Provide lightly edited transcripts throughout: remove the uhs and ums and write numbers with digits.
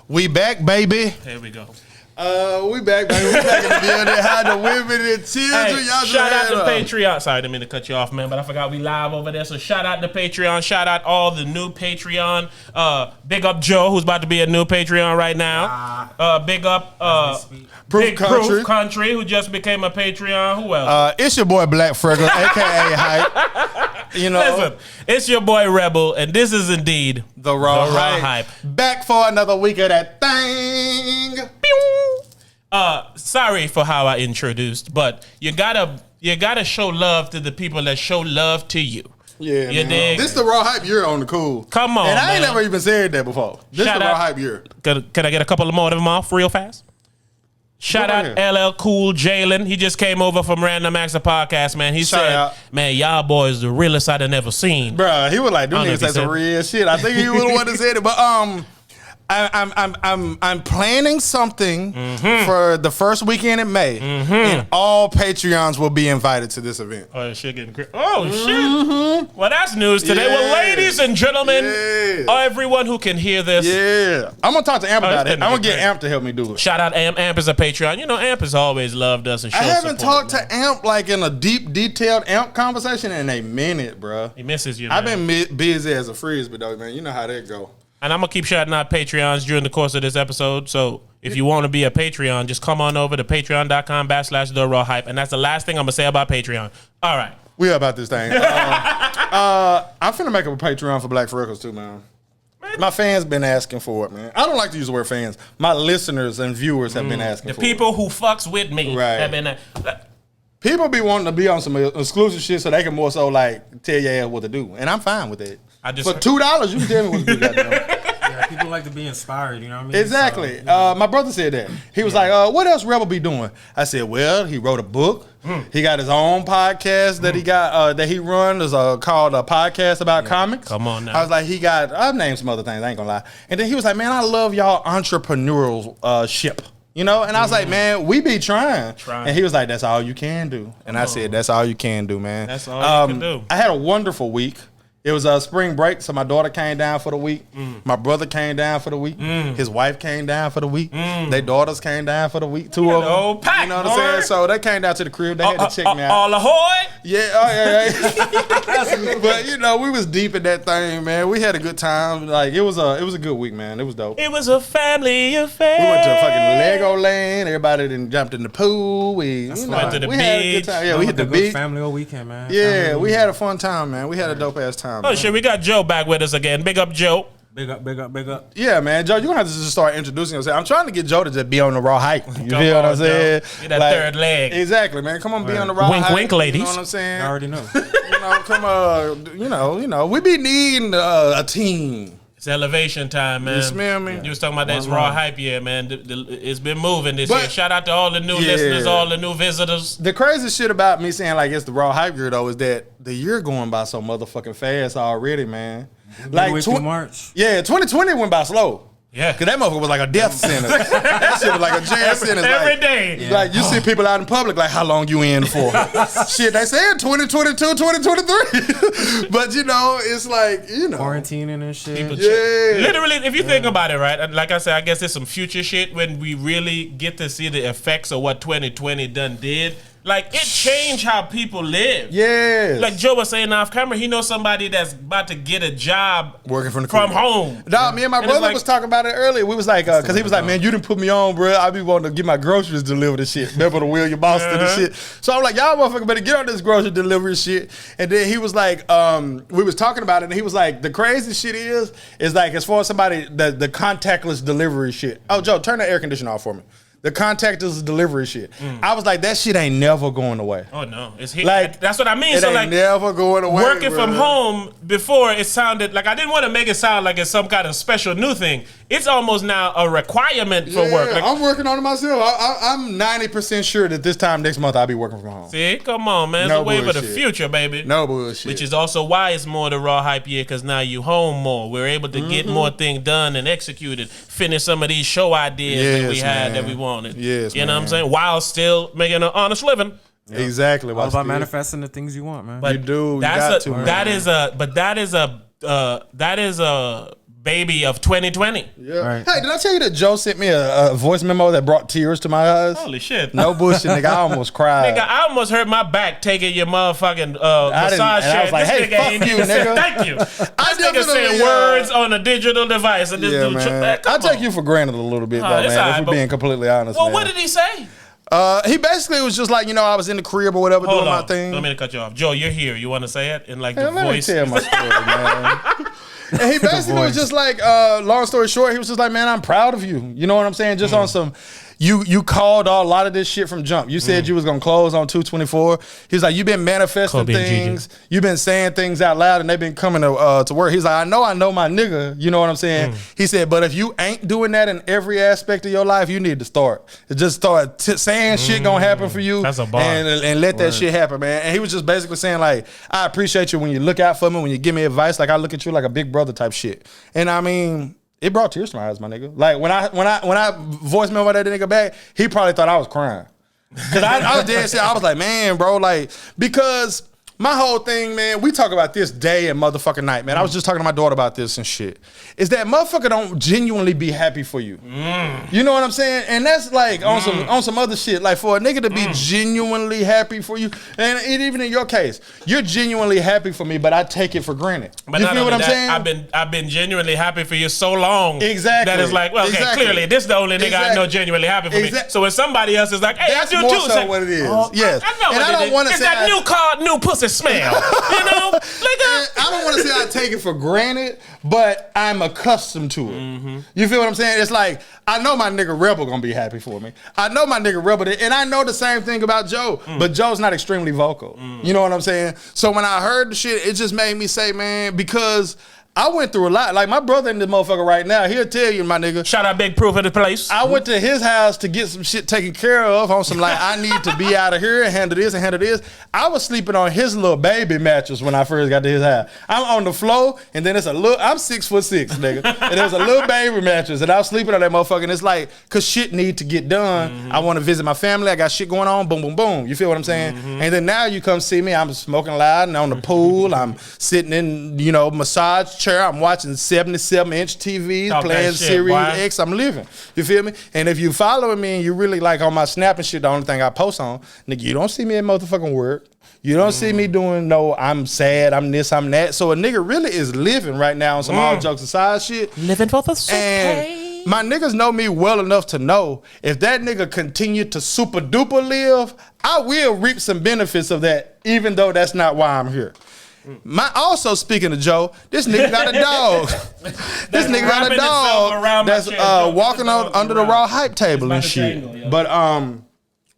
We back, baby. Here we go. We back, baby. We back in the building. How the women and children. Hey, Y'all shout out to Patreon. Sorry, I didn't mean to cut you off, man, but I forgot we live over there. So shout out to Patreon. Shout out all the new Patreon. Big up Joe, who's about to be a new Patreon right now. Big up Proof Country, who just became a Patreon. Who else? It's your boy Black Freckles, a.k.a. Hype. You know. Listen, it's your boy Rebel, and this is indeed The Raw Hype. Back for another week of that thing. Sorry for how I introduced, but you gotta show love to the people that show love to you. Yeah, you dig? This is the Raw Hype year on the cool. Come on, and I ain't man. never even said that before. This is the Raw Hype year. Can I get a couple more of them off real fast? Shout out LL Cool Jalen. He just came over from Random Acts of Podcast, man. He said, man, y'all boys the realest I'd ever seen. Bruh, he was like, them niggas said some real shit. I think he was the one that said it. But I'm planning something for the first weekend in May, and all Patreons will be invited to this event. Oh, shit getting crazy. Oh, shit. Well, that's news today. Well, ladies and gentlemen, everyone who can hear this. Yeah. I'm going to talk to Amp about it. I'm going to get Amp to help me do it. Shout out Amp. Amp is a Patreon. You know, Amp has always loved us and showed I haven't support, talked to Amp like in a deep, detailed Amp conversation in a minute, bro. He misses you, man. I've been busy as a frisbee, though, man. You know how that go. And I'm going to keep shouting out Patreons during the course of this episode. So if you want to be a Patreon, just come on over to patreon.com/TheRawHype. And that's the last thing I'm going to say about Patreon. All right. We about this thing. I'm finna make up a Patreon for Black Freckles too, man. My fans been asking for it, man. I don't like to use the word fans. My listeners and viewers have been asking for it. The people who fucks with me have been... People be wanting to be on some exclusive shit so they can more so like tell your ass what to do. And I'm fine with that. For $2, you can tell me what to do, goddamn. Yeah, people like to be inspired, you know what I mean? Exactly. So, my brother said that. He was like, what else Rebel be doing? I said, well, he wrote a book. He got his own podcast that he got that he runs called a podcast about comics. Come on now. I was like, I've named some other things, I ain't gonna lie. And then he was like, man, I love y'all entrepreneurial ship. You know, and I was like, man, we be trying. And he was like, that's all you can do. And I said, that's all you can do, man. That's all you can do. I had a wonderful week. It was spring break, so my daughter came down for the week. My brother came down for the week. His wife came down for the week. Their daughters came down for the week. Two of them. Old pack, you know what I'm saying? So they came down to the crib. They had to check me out. All ahoy! Yeah, but you know, we was deep in that thing, man. We had a good time. Like it was a good week, man. It was dope. It was a family affair. We went to fucking Legoland. Everybody then jumped in the pool. We went to the we had a good time. Yeah, we hit the beach. Family all weekend, man. Yeah, we had a fun time, man. We had a dope ass time. Oh shit, we got Joe back with us again. Big up, Joe. Big up, big up, big up. Yeah, man. Joe, you're going to have to just start introducing yourself. I'm trying to get Joe to just be on the Raw Hype. You feel what I'm saying? Get that third leg. Exactly, man. Come on, be on the Raw Hype. Wink, wink, ladies. You know what I'm saying? I already know. Come on. You know, we be needing a team. It's elevation time, man. You smell me? You was talking about this Raw Hype year, man. It's been moving this year. Shout out to all the new listeners, all the new visitors. The crazy shit about me saying like it's the Raw Hype year, though, is that the year going by so motherfucking fast already, man. Like March. Yeah, 2020 went by slow. Yeah. Cause that motherfucker was like a death sentence. That shit was like a jail sentence. Every like, day. Yeah. Like you see people out in public, like how long you in for? Shit, they said 2022, 2023. But you know, it's like, you know. Quarantining and shit. Literally, if you think about it, right? Like I said, I guess there's some future shit when we really get to see the effects of what 2020 done did. Like, it changed how people live. Yeah. Like Joe was saying off camera, he knows somebody that's about to get a job working from home. Dog, me and my brother was talking about it earlier. We was like, because he was like, man, you didn't put me on, bro. I be wanting to get my groceries delivered and shit. Remember the William Boston and shit? So I'm like, y'all motherfucker better get on this grocery delivery shit. And then he was like, we was talking about it, and he was like, the crazy shit is like, as far as somebody, the contactless delivery shit. Oh, Joe, turn the air conditioner off for me. The contactless delivery shit. I was like, that shit ain't never going away. Oh no, it's here. Like, that's what I mean. It so ain't like never going away. Working from home before, it sounded like I didn't want to make it sound like it's some kind of special new thing. It's almost now a requirement for work. Like, I'm working on it myself. I'm 90% sure that this time next month I'll be working from home. See, come on, man. It's a wave of the future, baby. No bullshit. Which is also why it's more the Raw Hype year, because now you home more. We're able to get more things done and executed. Finish some of these show ideas that we had that we wanted. Yes, you know what I'm saying? While still making an honest living. Yeah. Exactly. All about manifesting the things you want, man. But you do. That is a baby of 2020. Yeah. Right. Hey, did I tell you that Joe sent me a voice memo that brought tears to my eyes? Holy shit. No bullshit, nigga. I almost cried. Nigga, I almost hurt my back taking your motherfucking massage and I chair. was like, This hey, nigga fuck ain't you, even said nigga. thank you. This nigga definitely, said words on a digital device. And this Yeah, dude, man. come I take on. you for granted a little bit, though, it's man. all right, If we're but- being completely honest, Well, man. what did he say? He basically was just like, I was in the crib or whatever Hold doing on. my thing. Let me cut you off. Joe, you're here. You want to say it in like the Man, let me voice? tell my story, man. And he basically was just like, long story short, he was just like, man, I'm proud of you. You know what I'm saying? Just on some, you called a lot of this shit from jump. You said you was gonna close on 224. He was like, you've been manifesting Kobe and things. You've been saying things out loud, and they've been coming to work. He's like, I know my nigga. You know what I'm saying? He said, but if you ain't doing that in every aspect of your life, you need to start. Just start saying shit gonna happen for you. That's a bar. And let that shit happen, man. And he was just basically saying like, I appreciate you when you look out for me, when you give me advice. Like I look at you like a big brother type shit. And I mean, it brought tears to my eyes, my nigga. Like when I voicemailed that nigga back, he probably thought I was crying. Cause I was dead shit. I was like, man, bro, like, because my whole thing, man, we talk about this day and motherfucking night, man. I was just talking to my daughter about this and shit. Is that motherfucker don't genuinely be happy for you. You know what I'm saying? And that's like on some other shit. Like for a nigga to be genuinely happy for you, and even in your case, you're genuinely happy for me, but I take it for granted. But you not feel what only I'm that, saying? I've been genuinely happy for you so long. Exactly. That is like, well, okay, Exactly. clearly this is the only nigga I know Exactly. genuinely happy for me. Exactly. So when somebody else is like, hey, That's I do more too. so say, what it is. Oh, Yes. I know And what I don't it wanna is. It's say that new car, new pussy smell. You know? Like I don't want to say I take it for granted, but I'm accustomed to it. You feel what I'm saying? It's like, I know my nigga Rebel gonna be happy for me. I know my nigga Rebel, and I know the same thing about Joe, but Joe's not extremely vocal. You know what I'm saying? So when I heard the shit, it just made me say, man, because I went through a lot. Like my brother in this motherfucker right now, he'll tell you, my nigga. Shout out Big Proof of the place. I went to his house to get some shit taken care of on some like, I need to be out of here and handle this and handle this. I was sleeping on his little baby mattress when I first got to his house. I'm on the floor and then I'm 6'6", nigga. And there's a little baby mattress and I was sleeping on that motherfucker, and it's like, cause shit need to get done. I want to visit my family. I got shit going on. Boom, boom, boom. You feel what I'm saying? And then now you come see me. I'm smoking loud and on the pool. I'm sitting in, massage chair. I'm watching 77-inch TVs, Talk playing that shit, Series boy. X. I'm living. You feel me? And if you following me and you really like on my Snap and shit, the only thing I post on, nigga, you don't see me at motherfucking work. You don't see me doing no, I'm sad, I'm this, I'm that. So a nigga really is living right now on some all jokes aside shit. Living for the city. And my niggas know me well enough to know if that nigga continue to super duper live, I will reap some benefits of that, even though that's not why I'm here. Also, speaking of Joe, this nigga got a dog. This nigga got a wrapping itself dog around my that's chest. Don't walking put on the under the around. raw hype table It's and about shit. the triangle,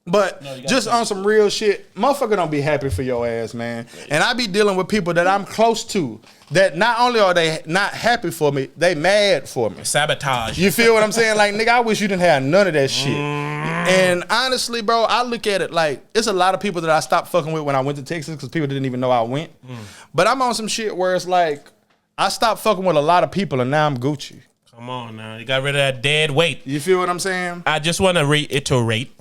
But just on some real shit, motherfucker don't be happy for your ass, man. And I be dealing with people that I'm close to that not only are they not happy for me, they mad for me. Sabotage. You feel what I'm saying? Like, nigga, I wish you didn't have none of that shit. And honestly, bro, I look at it like it's a lot of people that I stopped fucking with when I went to Texas because people didn't even know I went. But I'm on some shit where it's like I stopped fucking with a lot of people and now I'm Gucci. Come on now. You got rid of that dead weight. You feel what I'm saying? I just want to reiterate.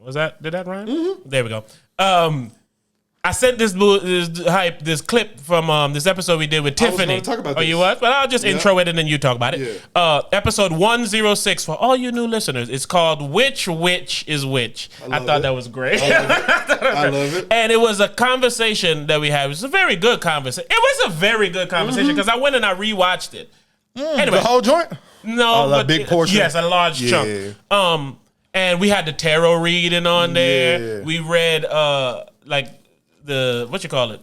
Did that rhyme? There we go. I sent this clip from this episode we did with I was Tiffany. gonna talk about Oh, this. you was? But I'll just intro it and then you talk about it. Yeah. Episode 106 for all you new listeners. It's called Which Witch is Which. I thought that was great. I love it. And it was a conversation that we had. It was a very good conversation. It was a very good conversation because I went and I rewatched it. Anyway, The whole joint? no, a but big portion? Yes, a large Yeah. chunk. And we had the tarot reading on there. Yeah. We read like the what you call it?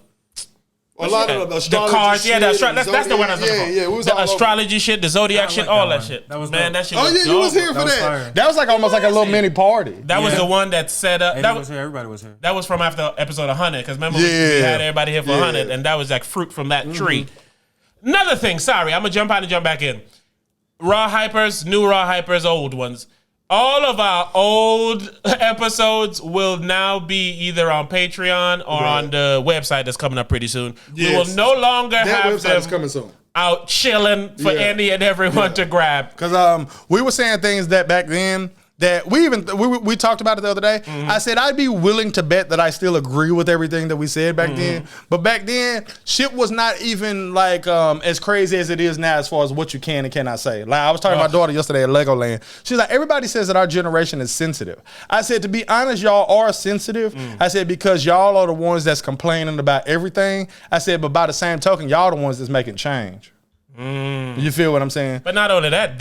A lot of the astrology cards, shit, that's the one I was looking for. Yeah, we was the all over. astrology shit, the zodiac shit, like all that that one. shit. That was Man, dope. that shit. Oh, was yeah, you was dope. here for That was that. fire. That was like almost like a little mini party. That was the one that set up. Eddie was here. Everybody was here. That was from after episode 100, because remember we Yeah. had everybody here for 100, Yeah. and that was like fruit from that tree. Another thing, sorry, I'm gonna jump out and jump back in. Raw hypers, new raw hypers, old ones. All of our old episodes will now be either on Patreon or on the website that's coming up pretty soon. Yes. We will no longer That have website is them coming soon. out chilling for Yeah. any and everyone to grab. Because we were saying things that back then that we talked about it the other day. I said I'd be willing to bet that I still agree with everything that we said back then. But back then, shit was not even like as crazy as it is now as far as what you can and cannot say. Like I was talking to my daughter yesterday at Legoland. She's like, everybody says that our generation is sensitive. I said, to be honest, y'all are sensitive. I said, because y'all are the ones that's complaining about everything. I said, but by the same token, y'all the ones that's making change. You feel what I'm saying? But not only that,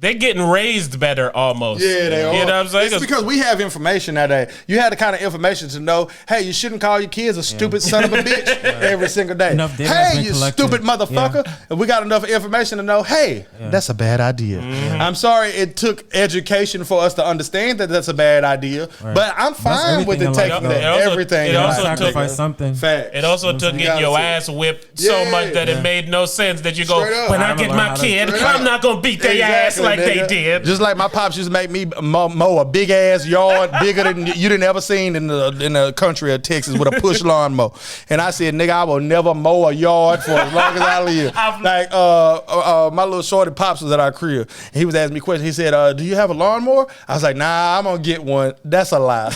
they're getting raised better almost. Yeah, they are. You know what I'm saying? It's because we have information nowadays. You have the kind of information to know, hey, you shouldn't call your kids a stupid son of a bitch every single day. Hey, you stupid motherfucker. And we got enough information to know, hey, that's a bad idea. I'm sorry it took education for us to understand that that's a bad idea, but I'm fine with it taking everything. It also sacrifice something. Facts. It also took getting your ass whipped so much that it made no sense that you go, when I get my kid, I'm not going to beat their ass like they did. Just like my pops used to make me mow a big ass yard bigger than you didn't ever seen in the country of Texas with a push lawnmower. And I said, nigga, I will never mow a yard for as long as I live. Like my little shorty pops was at our crib. And he was asking me questions. He said, do you have a lawnmower? I was like, nah, I'm gonna get one. That's a lie.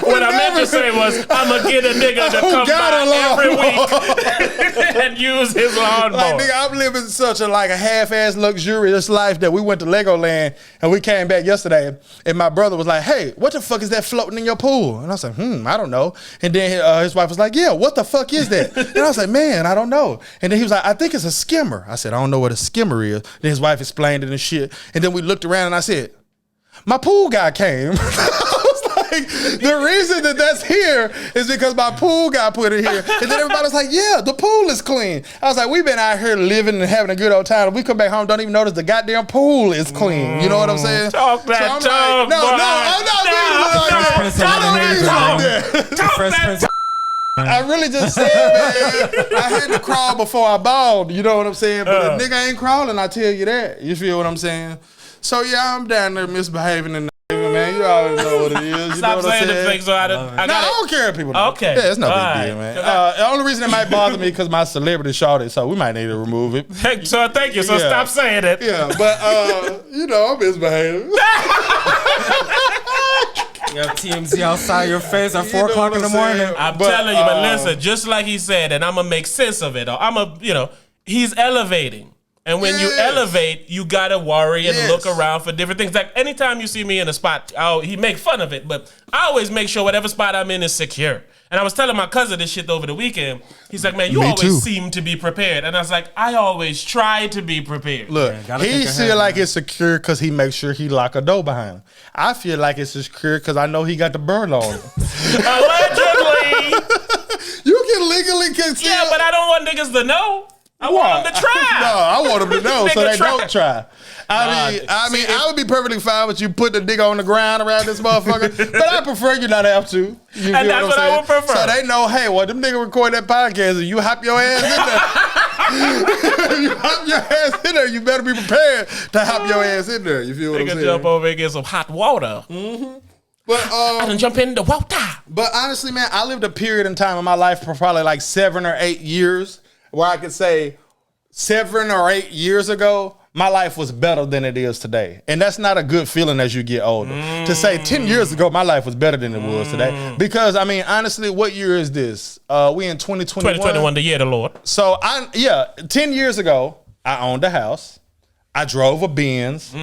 What I meant to say was, I'm gonna get a nigga to come by every week and use his lawnmower. Like, nigga, I'm living such a half-ass luxurious life that we went to Legoland and we came back yesterday and my brother was like, hey, what the fuck is that floating in your pool? And I was like, I don't know. And then his wife was like, yeah, what the fuck is that? And I was like, man, I don't know. And then he was like, I think it's a skimmer. I said, I don't know what a skimmer is. Then his wife explained it and shit. And then we looked around and I said, my pool guy came. The reason that's here is because my pool got put in here. And then everybody was like, yeah, the pool is clean. I was like, we've been out here living and having a good old time. We come back home, don't even notice the goddamn pool is clean. You know what I'm saying? Talk that talk, I really just said, man, I had to crawl before I balled. You know what I'm saying? But a nigga ain't crawling, I tell you that. You feel what I'm saying? So, yeah, I'm down there misbehaving in man, you already know what it is. You Stop know what saying I'm saying? the things so I don't care if people know. Okay. Yeah, it's no big All deal, right. man. The only reason it might bother me because my celebrity shorted, so we might need to remove it. So thank you. So stop saying it. Yeah, but I'm misbehaving. You have TMZ outside your face at 4 o'clock in the morning. I'm telling you, but listen, just like he said, and I'm gonna make sense of it. He's elevating. And when you elevate, you gotta worry and look around for different things. Like anytime you see me in a spot, he make fun of it, but I always make sure whatever spot I'm in is secure. And I was telling my cousin this shit over the weekend. He's like, man, you always seem to be prepared. And I was like, I always try to be prepared. Look, he feel like it's secure because he makes sure he lock a door behind him. I feel like it's secure because I know he got the burn on him. Allegedly. You can legally conceal. Yeah, but I don't want niggas to know. I want them to try. No, I want them to know so they don't try. I mean, I would be perfectly fine with you putting the nigga on the ground around this motherfucker, but I prefer you not have to. You and that's what I would prefer. So they know, hey, well, them niggas record that podcast and you hop your ass in there. You hop your ass in there, you better be prepared to hop your ass in there. You feel what I'm saying? Jump over and get some hot water. But I done jump in the water. But honestly, man, I lived a period in time in my life for probably like 7 or 8 years where I could say 7 or 8 years ago, my life was better than it is today. And that's not a good feeling as you get older. To say 10 years ago, my life was better than it was today. Because, I mean, honestly, what year is this? We in 2021? 2021, the year of the Lord. So, 10 years ago, I owned a house. I drove a Benz.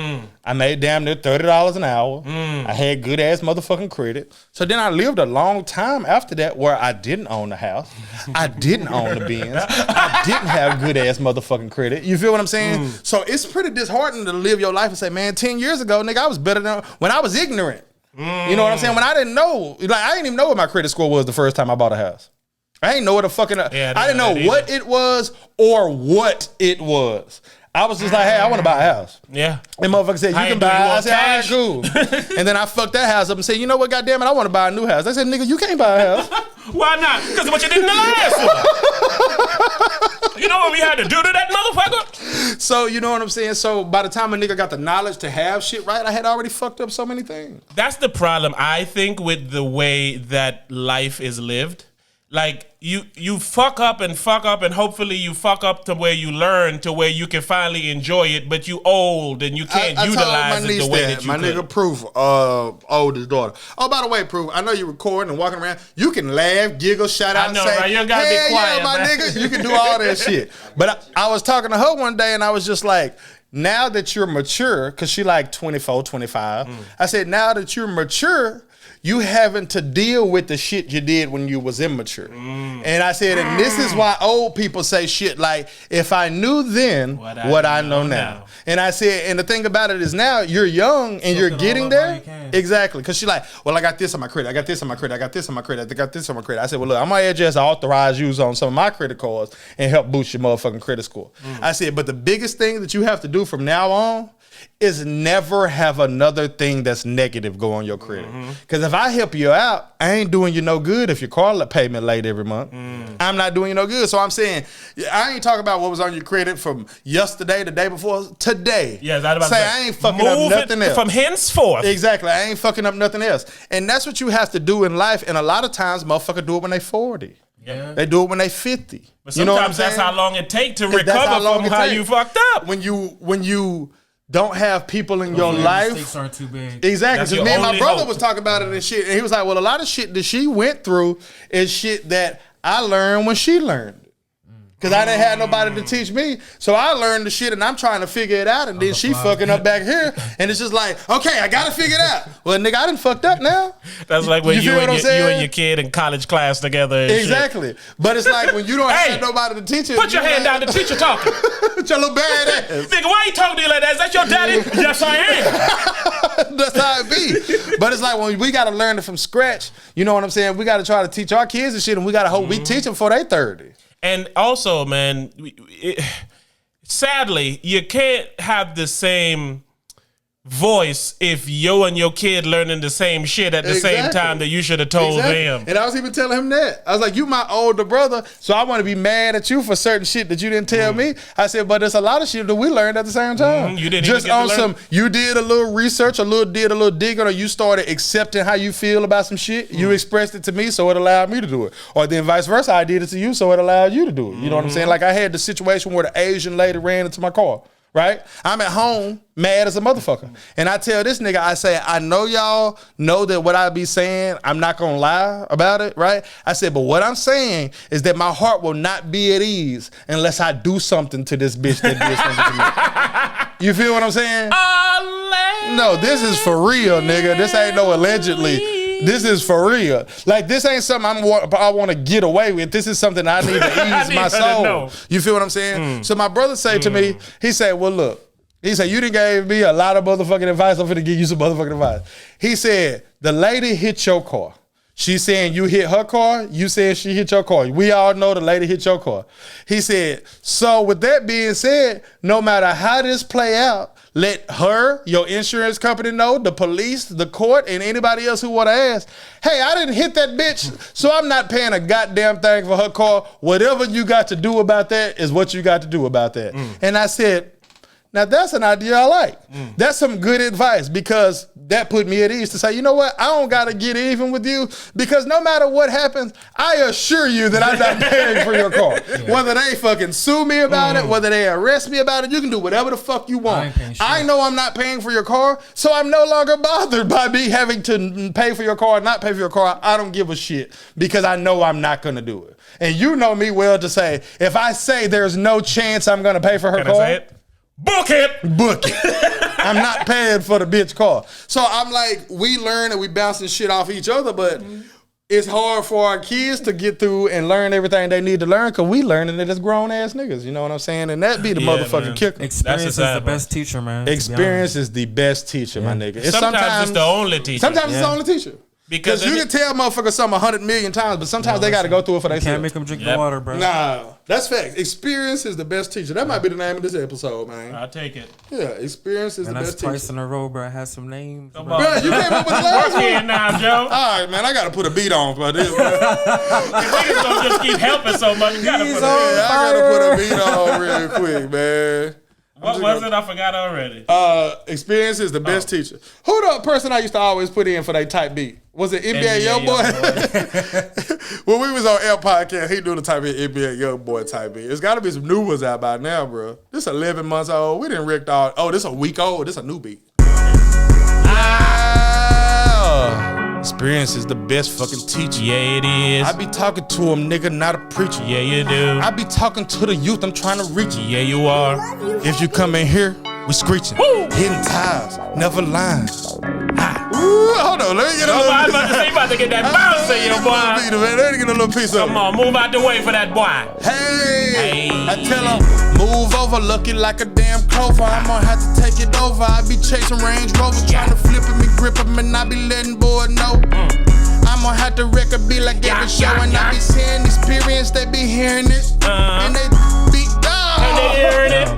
I made damn near $30 an hour. I had good ass motherfucking credit. So then I lived a long time after that where I didn't own the house. I didn't own the Benz. I didn't have good ass motherfucking credit. You feel what I'm saying? So it's pretty disheartening to live your life and say, man, 10 years ago, nigga, I was better than when I was ignorant. You know what I'm saying? When I didn't know, I didn't even know what my credit score was the first time I bought a house. I didn't know what I didn't know what it was or what it was. I was just like, hey, I want to buy a house. Yeah. And motherfucker said, you can buy it. I said, all right, cool. And then I fucked that house up and said, you know what, goddamn it, I want to buy a new house. I said, nigga, you can't buy a house. Why not? Because of what you did in the last one. You know what we had to do to that motherfucker? So, you know what I'm saying? So, by the time a nigga got the knowledge to have shit right, I had already fucked up so many things. That's the problem, I think, with the way that life is lived. Like you fuck up and hopefully you fuck up to where you learn to where you can finally enjoy it, but you old and you can't utilize it the way that you my could. nigga Proof, oldest daughter. Oh, by the way, Proof, I know you're recording and walking around. You can laugh, giggle, shout out, I know, say, right? You gotta be quiet, yeah, my man. nigga. You can do all that shit. But I was talking to her one day and I was just like, now that you're mature, because she like 24, 25, I said, now that you're mature, you having to deal with the shit you did when you was immature. And I said, and this is why old people say shit like, if I knew then what I know now. And I said, and the thing about it is now you're young and you're getting there. Exactly. Because she like, well, I got this on my credit. I got this on my credit. I got this on my credit. I got this on my credit. I said, well, look, I'm going to just authorize use on some of my credit cards and help boost your motherfucking credit score. I said, but the biggest thing that you have to do from now on is never have another thing that's negative go on your credit. Because if I help you out, I ain't doing you no good if your car payment late every month. I'm not doing you no good. So I'm saying, I ain't talking about what was on your credit from yesterday, the day before, today. Yes, I was about say to say, I ain't fucking up nothing else. From henceforth. Exactly. I ain't fucking up nothing else. And that's what you have to do in life. And a lot of times, motherfuckers do it when they 40. Yeah. They do it when they 50. But you know what I'm sometimes saying? that's how long it takes to recover from how you fucked up. When you don't have people in your life. Mistakes aren't too big. Exactly. Because me and my only brother hope. was talking about it and shit. And he was like, well, a lot of shit that she went through is shit that I learned when she learned. Because I didn't have nobody to teach me. So I learned the shit and I'm trying to figure it out. And then she fucking up back here. And it's just like, okay, I got to figure it out. Well, nigga, I done fucked up now. That's like when you and saying? your kid in college class together. And Exactly. shit. But it's like when you don't have nobody to teach it. Put your hand down, the teacher talking. With your little bad ass. Nigga, why you talking to you like that? Is that your daddy? Yes, I am. That's how it be. But it's like when we got to learn it from scratch. You know what I'm saying? We got to try to teach our kids and shit. And we got to hope we teach them before they 30. And also, man, sadly, you can't have the same voice if you and your kid learning the same shit at the same time that you should have told them. And I was even telling him that. I was like, you my older brother, so I want to be mad at you for certain shit that you didn't tell me. I said, but there's a lot of shit that we learned at the same time. You didn't just even get on to learn. you did a little research, did a little digging, or you started accepting how you feel about some shit. You expressed it to me, so it allowed me to do it. Or then vice versa, I did it to you, so it allowed you to do it. You know what I'm saying? Like I had the situation where the Asian lady ran into my car. Right? I'm at home mad as a motherfucker. And I tell this nigga, I say, I know y'all know that what I be saying, I'm not gonna lie about it, right? I said, but what I'm saying is that my heart will not be at ease unless I do something to this bitch that did something to me. You feel what I'm saying? No, this is for real, nigga. This ain't no allegedly. This is for real. Like, this ain't something I want to get away with. This is something I need to ease my soul. You feel what I'm saying? So my brother say to me, he said, well, look. He said, you done gave me a lot of motherfucking advice. I'm finna give you some motherfucking advice. He said, the lady hit your car. She saying you hit her car. You said she hit your car. We all know the lady hit your car. He said, so with that being said, no matter how this play out, let her, your insurance company know, the police, the court, and anybody else who want to ask, hey, I didn't hit that bitch, so I'm not paying a goddamn thing for her car. Whatever you got to do about that is what you got to do about that. And I said, now that's an idea I like. That's some good advice because that put me at ease to say, you know what? I don't got to get even with you because no matter what happens, I assure you that I'm not paying for your car. Whether they fucking sue me about it, whether they arrest me about it, you can do whatever the fuck you want. I know I'm not paying for your car, so I'm no longer bothered by me having to pay for your car or not pay for your car. I don't give a shit because I know I'm not going to do it. And you know me well to say, if I say there's no chance I'm going to pay for her car. I say it? Book it. Book it. I'm not paying for the bitch car. So I'm like, we learn and we bouncing shit off each other, but it's hard for our kids to get through and learn everything they need to learn because we learning it as grown ass niggas. You know what I'm saying? And that be the motherfucking kicker. Experience is the best teacher, man. Experience is the best teacher, my nigga. It's sometimes it's the only teacher. Sometimes it's the only teacher. Because you can tell motherfuckers something 100 million times, but sometimes they got to go through it for themselves. Can't make them drink the water, bro. Nah, that's fact. Experience is the best teacher. That might be the name of this episode, man. I'll take it. Yeah, experience is the best teacher. That's twice in a row, bro. I had some names. Bro, you came up with the last one. Now, Joe. All right, man. I got to put a beat on for this, bro. Niggas don't just keep helping so much. You gotta put I got to put a beat on real quick, man. What was it? I forgot already. Experience is the best teacher. Who the person I used to always put in for that type beat? Was it NBA Youngboy? When we was on L Podcast, he do the type beat, NBA Youngboy type beat. It's got to be some new ones out by now, bro. This 11 months old. We didn't wreck all. Oh, this a week old. This a new beat. Experience is the best fucking teacher. Yeah, it is. I be talking to him, nigga, not a preacher. Yeah, you do. I be talking to the youth, I'm trying to reach you. Yeah, you are. If you come in here, we screeching. Woo! Hitting ties, never lying. Ooh, hold on, let me get a little I'm about to say, you about to get that bounce in your boy. Let me get a little piece of it. Come on, move out the way for that boy. Hey, I tell him, move over, looking like a damn clover. I'm gonna have to take it over. I be chasing Range Rovers, trying to flip him and grip him, and I be letting boy know. I'm gonna have to wreck a beat like every show, and I be seeing experience, they be hearing it, and they beat down. And they hearing it.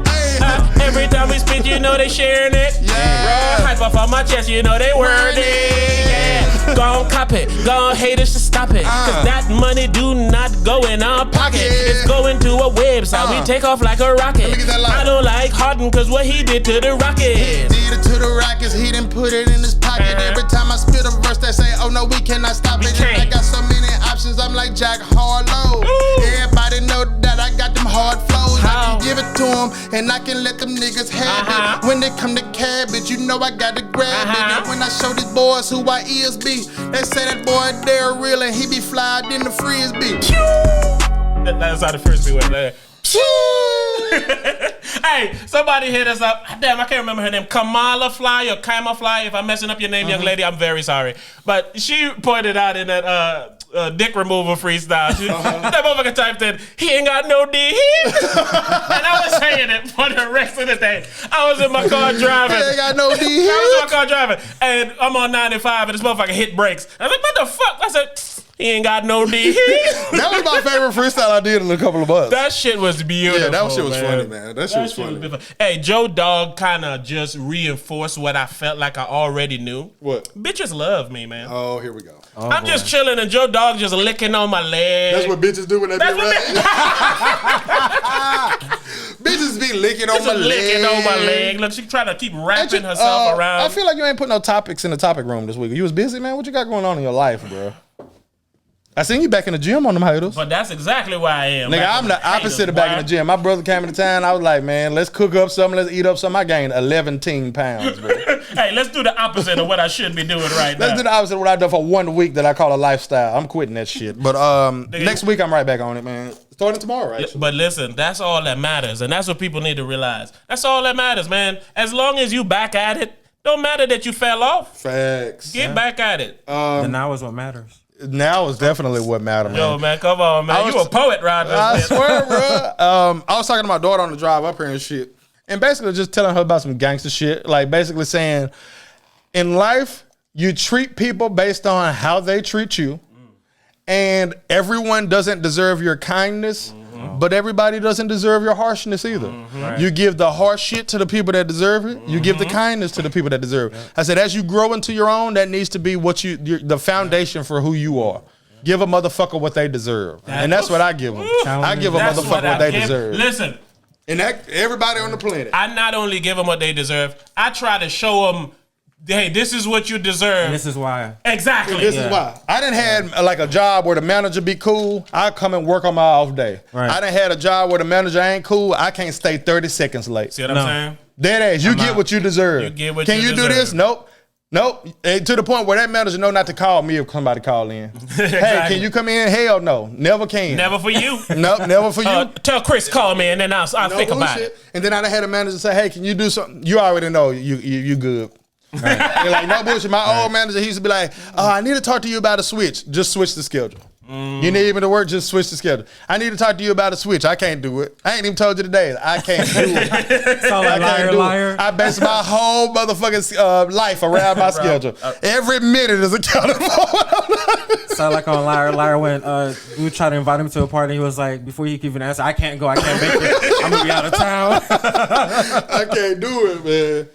Every time we spit, you know they sharing it. Yeah. Raw hype off on my chest, you know they word it. Yeah. Go on, cop it. Go on, haters to stop it. Cause that money do not go in our pocket. It's going to a website. We take off like a rocket. I don't like Harden cause what he did to the Rockets. He did it to the Rockets, he didn't put it in his pocket. Every time I spit a verse, they say, oh no, we cannot stop it. And I got so many options, I'm like Jack Harlow. Everybody know that I got them hard flows. I can give it to them, and I can let them niggas have it. When they come to cabbage, you know I gotta grab it. And when I show these boys who I is be, they say that boy there real and he be flyed in the frisbee. That's how the first beat went there. Hey, somebody hit us up. Damn, I can't remember her name. Kamala Fly or Kama Fly. If I'm messing up your name, young lady, I'm very sorry. But she pointed out in that dick removal freestyle. That motherfucker typed in, he ain't got no D. And I was saying it for the rest of the day. I was in my car driving. He ain't got no D. I was in my car driving, and I'm on 95, and this motherfucker hit brakes. I was like, what the fuck? I said, he ain't got no D. That was my favorite freestyle I did in a couple of months. That shit was beautiful. Yeah, that shit was man. funny, man. That shit was funny. Hey, Joe Dog kind of just reinforced what I felt like I already knew. What? Bitches love me, man. Oh, here we go. I'm just chilling, and Joe Dog just licking on my leg. That's what bitches do when they be rapping. Bitches be licking on my leg. Licking on my leg. Look, she trying to keep wrapping herself around. I feel like you ain't put no topics in the topic room this week. You was busy, man. What you got going on in your life, bro? I seen you back in the gym on them haters. But that's exactly why I am. Nigga, I'm the opposite of back in the gym. My brother came into town. I was like, man, let's cook up something. Let's eat up something. I gained 11 pounds, bro. Hey, let's do the opposite of what I should be doing right now. Let's do the opposite of what I done for 1 week that I call a lifestyle. I'm quitting that shit. But next week, I'm right back on it, man. Starting tomorrow, right? But listen, that's all that matters. And that's what people need to realize. That's all that matters, man. As long as you back at it, don't matter that you fell off. Facts. Get back at it. The now is what matters. Now is definitely what matters, man. Yo, man, come on, man. You a poet, Rod. I swear, bro. I was talking to my daughter on the drive up here and shit. And basically just telling her about some gangster shit. Like basically saying, in life, you treat people based on how they treat you. And everyone doesn't deserve your kindness, but everybody doesn't deserve your harshness either. Right. You give the harsh shit to the people that deserve it. You give the kindness to the people that deserve it. I said, as you grow into your own, that needs to be what the foundation for who you are. Give a motherfucker what they deserve. And that's what I give them. I give a motherfucker what they deserve. Listen. And that everybody on the planet. I not only give them what they deserve, I try to show them, hey, this is what you deserve. And this is why. Exactly. This is why. I done had like a job where the manager be cool. I come and work on my off day. Right. I done had a job where the manager ain't cool. I can't stay 30 seconds late. See what I'm saying? Dead ass. You get what you deserve. You get what Can you you deserve. do this? Nope. Nope. And to the point where that manager know not to call me if somebody call in. Exactly. Hey, can you come in? Hell no. Never can. Never for you. Nope, never for you. Tell Chris call me and then I'll think about it. And then I done had a manager say, hey, can you do something? You already know you good. Right. They're like, no bullshit. My old manager, he used to be like, I need to talk to you about a switch. Just switch the schedule. You need me to work, just switch the schedule. I need to talk to you about a switch. I can't do it. I ain't even told you today. I can't do it. Sound like liar. I base my whole motherfucking life around my schedule. Every minute is accounted for. Sound like on Liar when we tried to invite him to a party. He was like, before he could even answer, I can't go. I can't make it. I'm going to be out of town. I can't do it, man.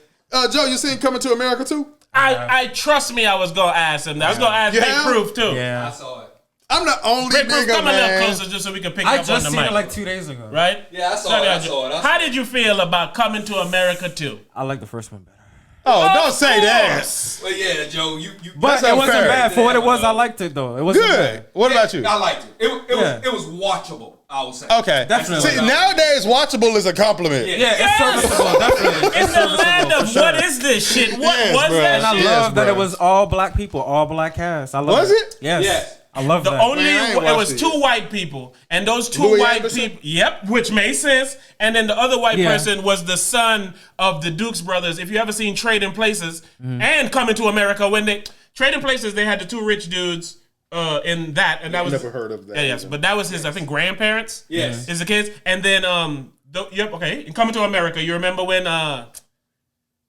Joe, you seen Coming to America too? I trust me, I was going to ask him that. I was going to ask Big Proof too. Yeah. I saw it. I'm the only Rick, Bruce, nigga, come a little man. closer just so we can pick I up on just the seen mic. it like 2 days ago. Right? Yeah, I saw it. How did you feel about Coming to America 2? I like the first one better. Oh, don't say that. Well, yeah, Joe, you But That's it wasn't unfair. bad. For what it was, I liked it though. It wasn't Good. bad. What about you? I liked it. Yeah. It was watchable, I would say. Okay. Definitely. See, nowadays, watchable is a compliment. Yeah. Yeah, it's serviceable. Definitely. In the land of what is this shit? What Yes, was bro. that And I shit? love that bro. it was all black people, all black cast. I love Was it? Yes. Yes. I love The that. only Man, I ain't it was watched it 2 yet. white people, and those 2 Louis white Anderson? people, yep, which made sense. And then the other white Yeah. person was the son of the Dukes brothers. If you ever seen Trading Places and Coming to America, when they Trading Places, they had the 2 rich dudes in that, and that was Never heard of that Yeah, yes, either. but that was his, I think, grandparents. Yes. is the kids, and then yep, okay, in Coming to America, you remember when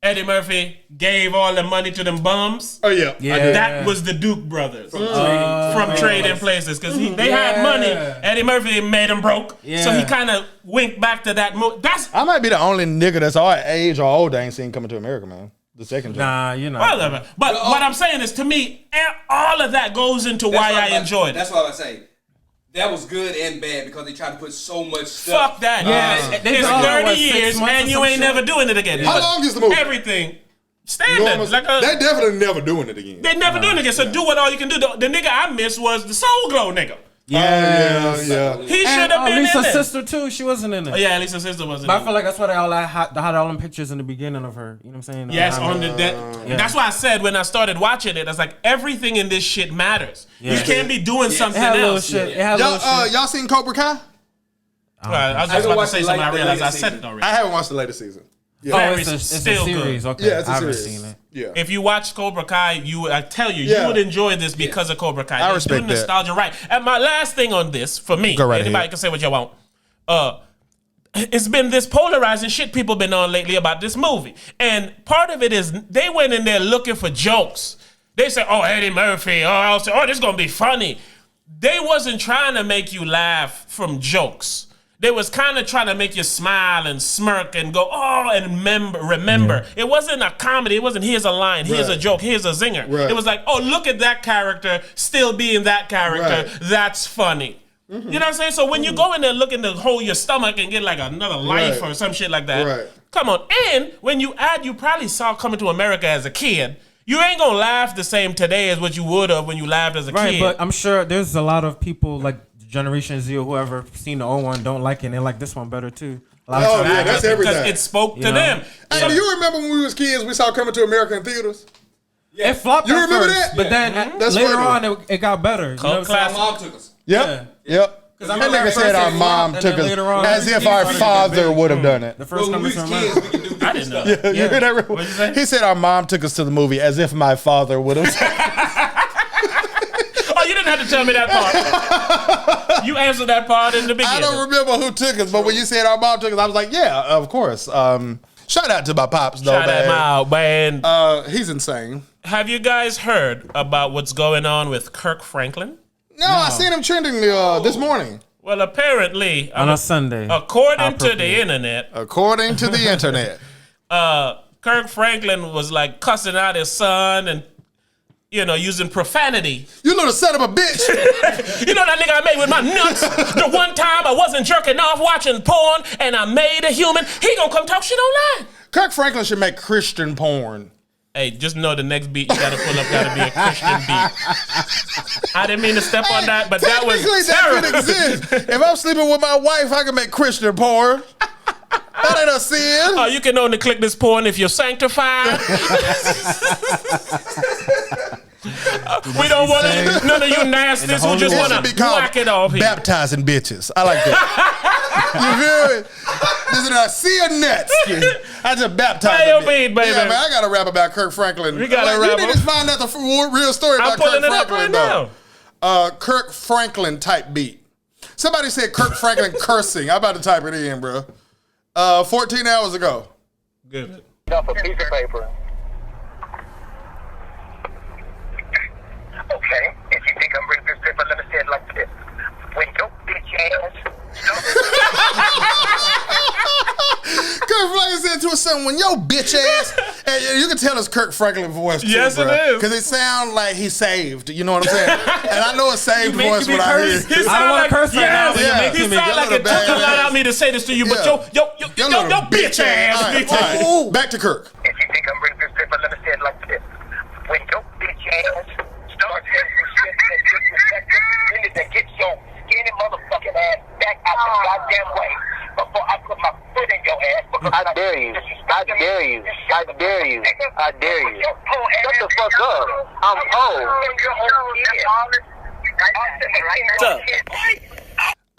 Eddie Murphy gave all the money to them bums? Oh, yeah. Yeah. I did. That was the Duke brothers from Trading Places because they had money. Eddie Murphy made them broke, so he kind of winked back to that. That's I might be the only nigga that's our age or older ain't seen Coming to America, man. The second job. Nah, you know. whatever. But what I'm saying is, to me, all of that goes into why I enjoyed it. That's what I say. That was good and bad because they tried to put so much stuff. Fuck that. Yeah, they It's done, 30 what, 6 years months and or you some ain't shit? never doing it again. How long is the movie? Everything. Standard. Normal- Like they definitely never doing it again. they never doing it again. So do what all you can do. The nigga I missed was the Soul Glow nigga. Yeah, yeah. He should And have been in Lisa's there. sister too. She wasn't in it. Oh, yeah, Lisa's sister wasn't But in I feel like that's why they all had all them pictures in the beginning of her. You know what I'm saying? Yes, on the that's why I said when I started watching it, I was like, everything in this shit matters. You can't be doing It something had little else. shit. It had little shit. Y'all seen Cobra Kai? Well, I was just haven't about to watched say the something. I late- realized the I latest said it season. already. I haven't watched the latest season. Yeah, Very it's a still series. good. Okay, yeah, it's a I haven't series. seen it. Yeah. If you watch Cobra Kai, I tell you, Yeah. you would enjoy this because of Cobra Kai. I They respect do that. nostalgia right. And my last thing on this, for me, Go right anybody ahead. can say what you want. It's been this polarizing shit people been on lately about this movie. And part of it is they went in there looking for jokes. They said, oh, Eddie Murphy. Oh, I'll say, oh, this is going to be funny. They wasn't trying to make you laugh from jokes. They was kind of trying to make you smile and smirk and go, oh, and remember. It wasn't a comedy. It wasn't here's a line, here's a Right. joke, here's a zinger. Right. It was like, oh, look at that character still being that character. Right. That's funny. You know what I'm saying? So when you go in there looking to hold your stomach and get like another life Right. or some shit like that, Right. come on. And when you probably saw Coming to America as a kid. You ain't gonna laugh the same today as what you would have when you laughed as a Right, kid. but I'm sure there's a lot of people like Generation Z or whoever seen the old one don't like it and they like this one better too. A lot of Oh, times- yeah, that's everything. because it spoke to You know? them. Hey, So- do you remember when we was kids, we saw Coming to America in theaters? It flopped You at remember first, that? but then That's later funny. on it got better. You know what I'm classic. saying? My mom took us. Yep. Yep. I That remember nigga at said first our it mom flopped, and took then us later on as it if our started to get father big. would have done it. The first Well, when we Coming was to kids, America. we could do I different didn't know. stuff. You hear that? What'd you say? He said our mom took us to the movie as if my father would have. Oh, you didn't have to tell me that part. You answered that part in the beginning. I don't remember who took us, but when you said our mom took us, I was like, yeah, of course. Shout out to my pops, though, Shout man. out, man. He's insane. Have you guys heard about what's going on with Kirk Franklin? No, I seen him trending this morning. Well, apparently, On a Sunday. according to the Appropriate. internet, According to the internet. Kirk Franklin was like cussing out his son and, using profanity. You little son of a bitch. You know that nigga I made with my nuts? The one time I wasn't jerking off watching porn and I made a human, he gonna come talk shit online. Kirk Franklin should make Christian porn. Hey, just know the next beat you gotta pull up gotta be a Christian beat. I didn't mean to step on that, but that was Technically, that terrible. could exist. If I'm sleeping with my wife, I can make Christian porn. That ain't a sin. Oh, you can only click this porn if you're sanctified. We don't want none of you nasties who just It want should be to called whack it off here. baptizing bitches. I like that. You feel me? This is a sea of nuts. I just baptized Pay your a bitch. beat, baby. Yeah, man, I got to rap about Kirk Franklin. We gotta You rap need up. to find out the real story I'm about Kirk pulling it up Franklin, right though. now. Kirk Franklin type beat. Somebody said Kirk Franklin cursing. I'm about to type it in, bro. 14 hours ago. Good. Off a piece of paper. Okay, if you think I'm reading this paper, let me say it like this. When your bitch ass Kirk Franklin said to his son, when your bitch ass, and you can tell it's Kirk Franklin voice too, Yes, it is. because it sounds like he's saved. You know what I'm saying? And I know it's saved voice when I hear. He I don't sound want like to curse right now, but yeah. you're making He me. sound like it took a lot out of me to say this to you, but Yeah. yo bitch ass. All right. Back to Kirk. If you think I'm bringing this different, let me say it like this. When your bitch ass starts saying some shit that's disrespectful, you need to get your skinny motherfucking ass back out the goddamn way before I put my foot in your ass. I dare you. I dare you. I dare you. I dare you. Shut the fuck up. I'm old.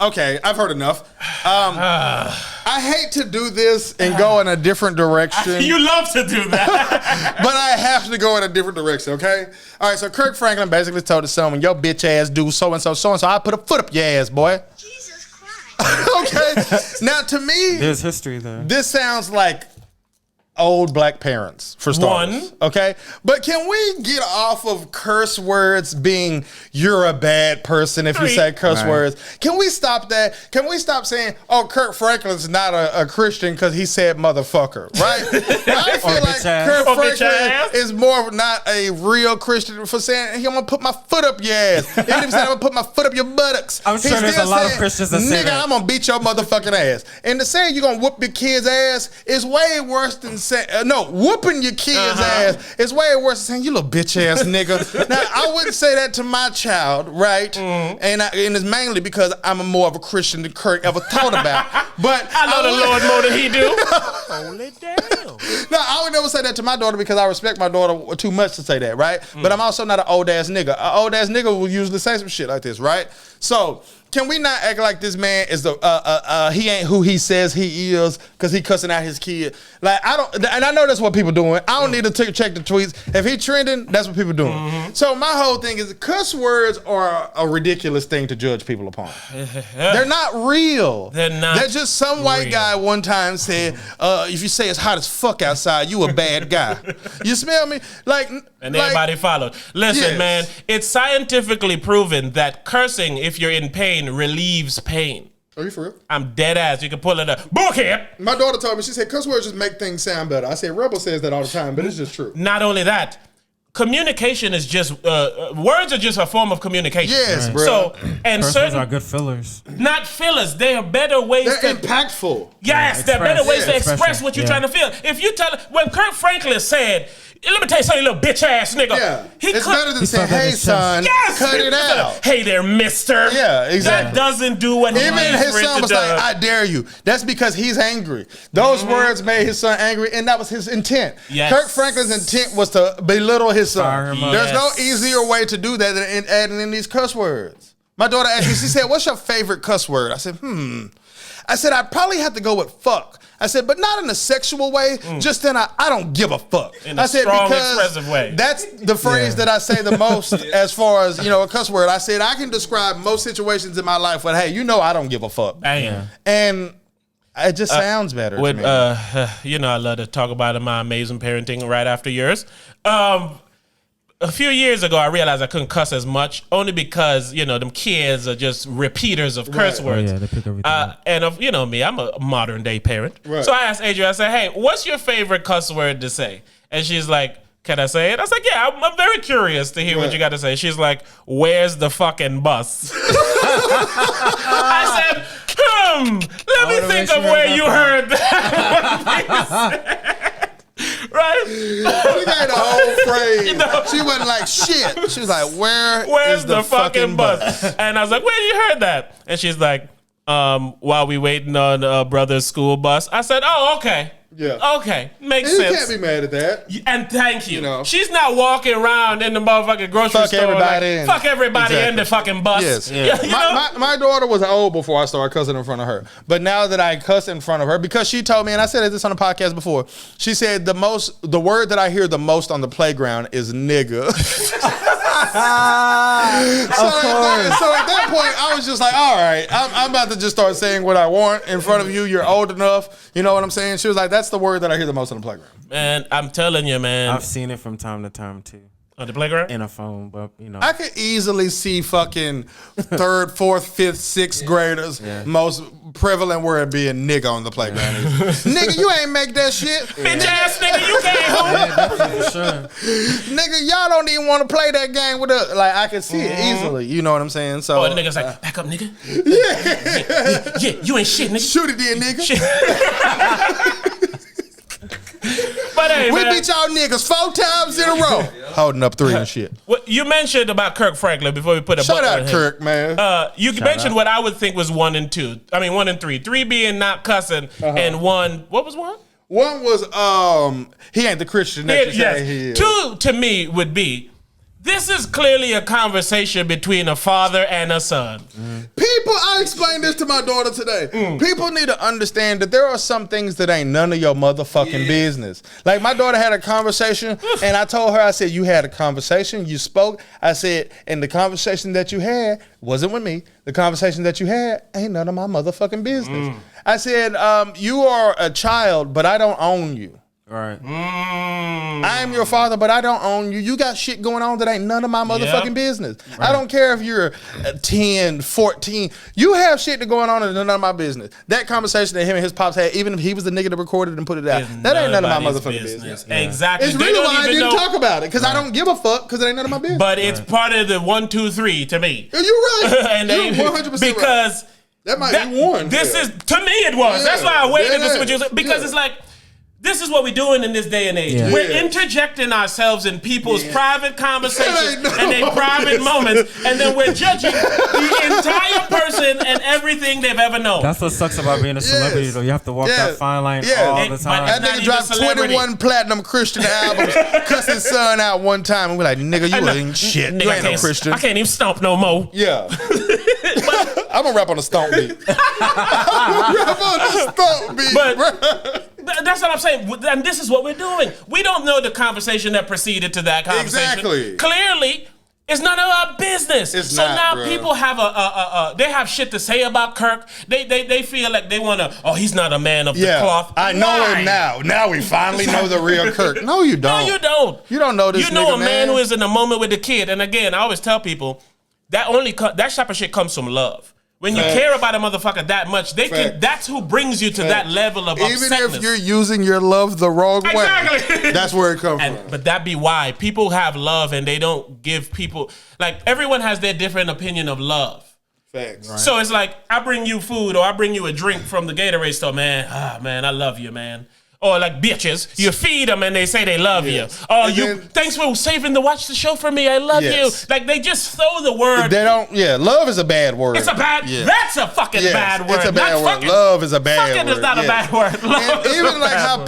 Okay, I've heard enough. I hate to do this and go in a different direction. You love to do that. But I have to go in a different direction, okay? All right, so Kirk Franklin basically told his son, when your bitch ass do so-and-so, I put a foot up your ass, boy. Jesus Christ. Okay? Now, to me, There's history there. this sounds like old black parents, for starters. One. Okay? But can we get off of curse words being, you're a bad person if you Three. say curse Right. words? Can we stop that? Can we stop saying, oh, Kirk Franklin's not a Christian because he said motherfucker, right? I feel like bitch ass. Kirk Or bitch Franklin ass. is more of not a real Christian for saying, hey, I'm going to put my foot up your ass. Even if he said, I'm going to put my foot up your buttocks. I'm sure He's there's still a lot of saying, Christians that say nigga, that. I'm going to beat your motherfucking ass. And to say you're going to whoop your kid's ass is way worse than saying, whooping your kid's ass is way worse than saying, you little bitch ass nigga. Now, I wouldn't say that to my child, right? And it's mainly because I'm more of a Christian than Kirk ever thought about. But I know the would- Lord more than he do. Holy damn. No, I would never say that to my daughter because I respect my daughter too much to say that, right? But I'm also not an old ass nigga. An old ass nigga will usually say some shit like this, right? So can we not act like this man is he ain't who he says he is because he cussing out his kid? Like and I know that's what people doing. I don't need to check the tweets. If he trending, that's what people doing. So my whole thing is cuss words are a ridiculous thing to judge people upon. They're not real. They're not They're just some white real. guy one time said, if you say it's hot as fuck outside, you a bad guy. You smell me? And everybody followed. Listen, Yes. man, it's scientifically proven that cursing, if you're in pain, relieves pain. Are you for real? I'm dead ass. You can pull it up. Book it. My daughter told me, she said, cuss words just make things sound better. I said, Rebel says that all the time, but it's just true. Not only that, communication is just words are just a form of communication. Yes, bro. So and Curse words are certain good fillers. not fillers, they are better ways They're to impactful. yes, they're better ways to Express. express what you're Yeah. trying to feel. If you tell when Kirk Franklin said, "Let me tell you something, you little bitch ass nigga," Yeah. he It's could- better than He saying, felt that in hey, his son, Yes! cut it out. Hey there, mister. Yeah, exactly. That doesn't do what Even he his son was like, I dare you. That's because he's angry. Those words made his son angry, and that was his intent. Yes. Kirk Franklin's intent was to belittle his Fire son. him up. There's no Yes. easier way to do that than adding in these cuss words. My daughter asked me, she said, what's your favorite cuss word? I said, I said, I'd probably have to go with fuck. I said, but not in a sexual way, just in a I don't give a fuck. In a I said, strong, because expressive way. that's the phrase that I say the most as far as, a cuss word. I said, I can describe most situations in my life with, hey, I don't give a fuck. Bam. And it just sounds better With to me. I love to talk about my amazing parenting right after yours. A few years ago, I realized I couldn't cuss as much, only because them kids are just repeaters of curse Right. words. Oh, yeah, they pick everything up. And me, I'm a modern day parent. Right. So I asked Adrian, I said, "Hey, what's your favorite cuss word to say?" And she's like, "Can I say it?" I was like, "Yeah, I'm very curious to hear what Right. you got to say." She's like, "Where's the fucking bus?" I said, let me wanna think make sure of I where got you that. heard that. Right? She got the whole phrase. She wasn't like shit. She was like, Where's is the fucking bus? And I was like, where you heard that? And she's like, while we waiting on brother's school bus. I said, oh, okay. Yeah. Okay. Makes You sense. can't be mad at that. And thank you. You know. She's not walking around in the motherfucking grocery Fuck store everybody like, in. fuck everybody Exactly. in the fucking bus. Yes. Yeah. You know? My daughter was old before I started cussing in front of her. But now that I cuss in front of her, because she told me, and I said this on the podcast before, she said the word that I hear the most on the playground is nigga. So at that point, I was just like, all right, I'm about to just start saying what I want in front of you. You're old enough. You know what I'm saying? She was like, that's the word that I hear the most on the playground. Man, I'm telling you, man. I've seen it from time to time too. On the playground? in a phone, but you know. I could easily see fucking 3rd, 4th, 5th, 6th graders. Most prevalent word being nigga on the playground. Nigga, you ain't make that shit. Bitch ass nigga, you can't hold. Yeah, definitely, for sure. Nigga, y'all don't even want to play that game with us. Like, I could see it easily. You know what I'm saying? So, Oh, the nigga's like, back up, nigga. Yeah, you ain't shit, nigga. shoot it then, nigga. But hey, We man, beat y'all niggas 4 times in a row. Holding up 3 and shit. what you mentioned about Kirk Franklin before we put a Shout button on out him. Kirk, man. You mentioned what I would think was 1 and 2. I mean 1 and 3. 3 being not cussing, and 1. What was 1? One was he ain't the Christian that you say he is. 2 to me would be, this is clearly a conversation between a father and a son. People, I explained this to my daughter today. People need to understand that there are some things that ain't none of your motherfucking business. Like, my daughter had a conversation, and I told her, I said, you had a conversation, you spoke. I said, and the conversation that you had wasn't with me. The conversation that you had ain't none of my motherfucking business. I said, you are a child, but I don't own you. Right. I am your father, but I don't own you. You got shit going on that ain't none of my motherfucking business. Right. I don't care if you're 10, 14. You have shit that going on that's none of my business. That conversation that him and his pops had, even if he was the nigga that recorded and put it out, that ain't none of my motherfucking business. Yeah. Exactly. It's really why I didn't talk about it, because I don't give a fuck, because it ain't none of my business. But it's part of the 1, 2, 3 to me. You're right. And You're 100% because right. That might be one. This is, to me it was. That's why I waited to see what you said. Because it's like, this is what we're doing in this day and age. Yeah. We're interjecting ourselves in people's private conversations and their private moments, and then we're judging the entire person and everything they've ever known. That's what sucks about being a celebrity, though. You have to walk that fine line all the time. That nigga dropped 21 platinum Christian albums, cuss his son out one time, and we're like, nigga, you ain't shit. Nigga, You ain't no Christian. I can't even stomp no more. Yeah. I'm gonna rap on the stomp beat. I'm gonna rap on the stomp beat, But that's what I'm saying. And this is what we're doing. We don't know the conversation that preceded to that conversation. Exactly. Clearly, it's none of our business. It's so not, now bro. people have they have shit to say about Kirk. They feel like they want to, oh, he's not a man of the cloth. I know Why? him now. Now we finally know the real Kirk. No, you don't. No, you don't. You don't know this You know nigga, a man who is in the moment with the kid. And again, I always tell people, that type of shit comes from love. When you care about a motherfucker that much, that's who brings you to that level of Even upsetness. if you're using your love the wrong way, that's where it comes from. But that be why people have love and they don't give people, like, everyone has their different opinion of love. Facts. Right. So it's like, I bring you food or I bring you a drink from the Gatorade store, man. Man, I love you, man. Or like bitches, you feed them and they say they love you. Oh, thanks for saving to watch the show for me. I love you. Like, they just throw the word. They don't. Yeah, love is a bad word. It's a bad. Yeah. That's a fucking bad word. It's a bad word. Fucking, love is a bad word. Fucking is not a bad word. Love and even like how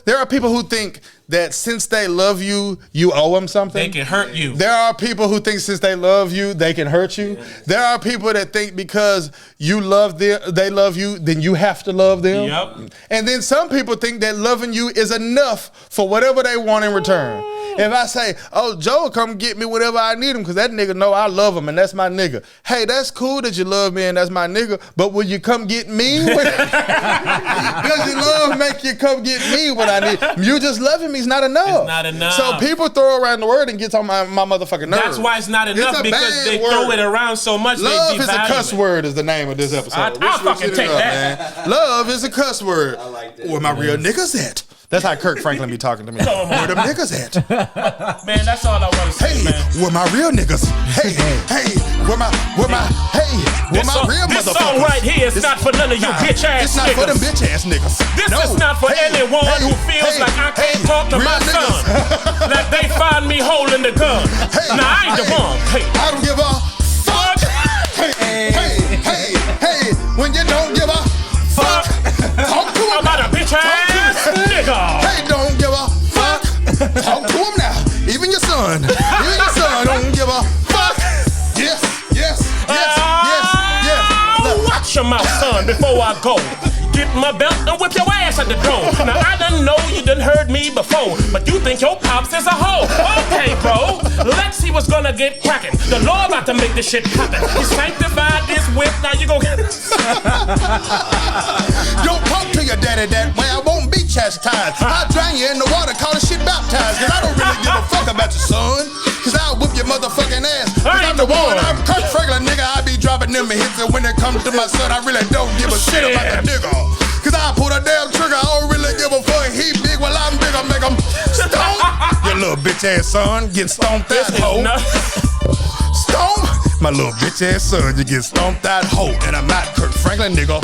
there are people who think that since they love you, you owe them something. They can hurt you. There are people who think since they love you, they can hurt you. There are people that think because you love them, they love you, then you have to love them. Yep. And then some people think that loving you is enough for whatever they want in return. If I say, oh, Joe, come get me whatever I need him, because that nigga know I love him and that's my nigga. Hey, that's cool that you love me and that's my nigga, but will you come get me? Does your love make you come get me when I need? You just loving me is not enough. It's not enough. So people throw around the word and gets on my motherfucking nerves. That's why it's not enough, because they throw it around so much. Love is a cuss word is the name of this episode. I'll fucking take that. Man. Love is a cuss word. I like that. Where my real niggas at? That's how Kirk Franklin be talking to me. Where them niggas at? Man, that's all I want to say, man. Where my real niggas? Hey, where my real motherfuckers? This song right here is not for none of you bitch ass niggas. It's not for them bitch ass niggas. This is not for anyone who feels like I can't talk to my son. That they find me holding the gun. Now I ain't the one. I don't give a fuck. Hey, when you don't give a fuck, talk to him about a bitch ass nigga. Hey, don't give a fuck. Talk to him now. Even your son don't give a fuck. Yes. Watch your mouth, son, before I go. Get my belt and whip your ass at the door. Now I done know you done heard me before, but you think your pops is a hoe. Okay, bro, let's see what's gonna get cracking. The Lord about to make this shit happen. He sanctified this whip, now you gon' get Don't talk to your daddy that way, I won't be chastised. I'll drown you in the water, call the shit baptized. Cause I don't really give a fuck about your son. Cause I'll whoop your motherfucking ass. Cause I'm the one, I'm Kirk Franklin, nigga. I be dropping them hits, and when it comes to my son, I really don't give a shit about the nigga. Cause I pull a damn trigger, I don't really give a fuck. He big, well I'm big, I make him stomp. Your little bitch ass son get stomped that hoe. Stomp. My little bitch ass son, you get stomped that hoe. And I'm not Kirk Franklin, nigga.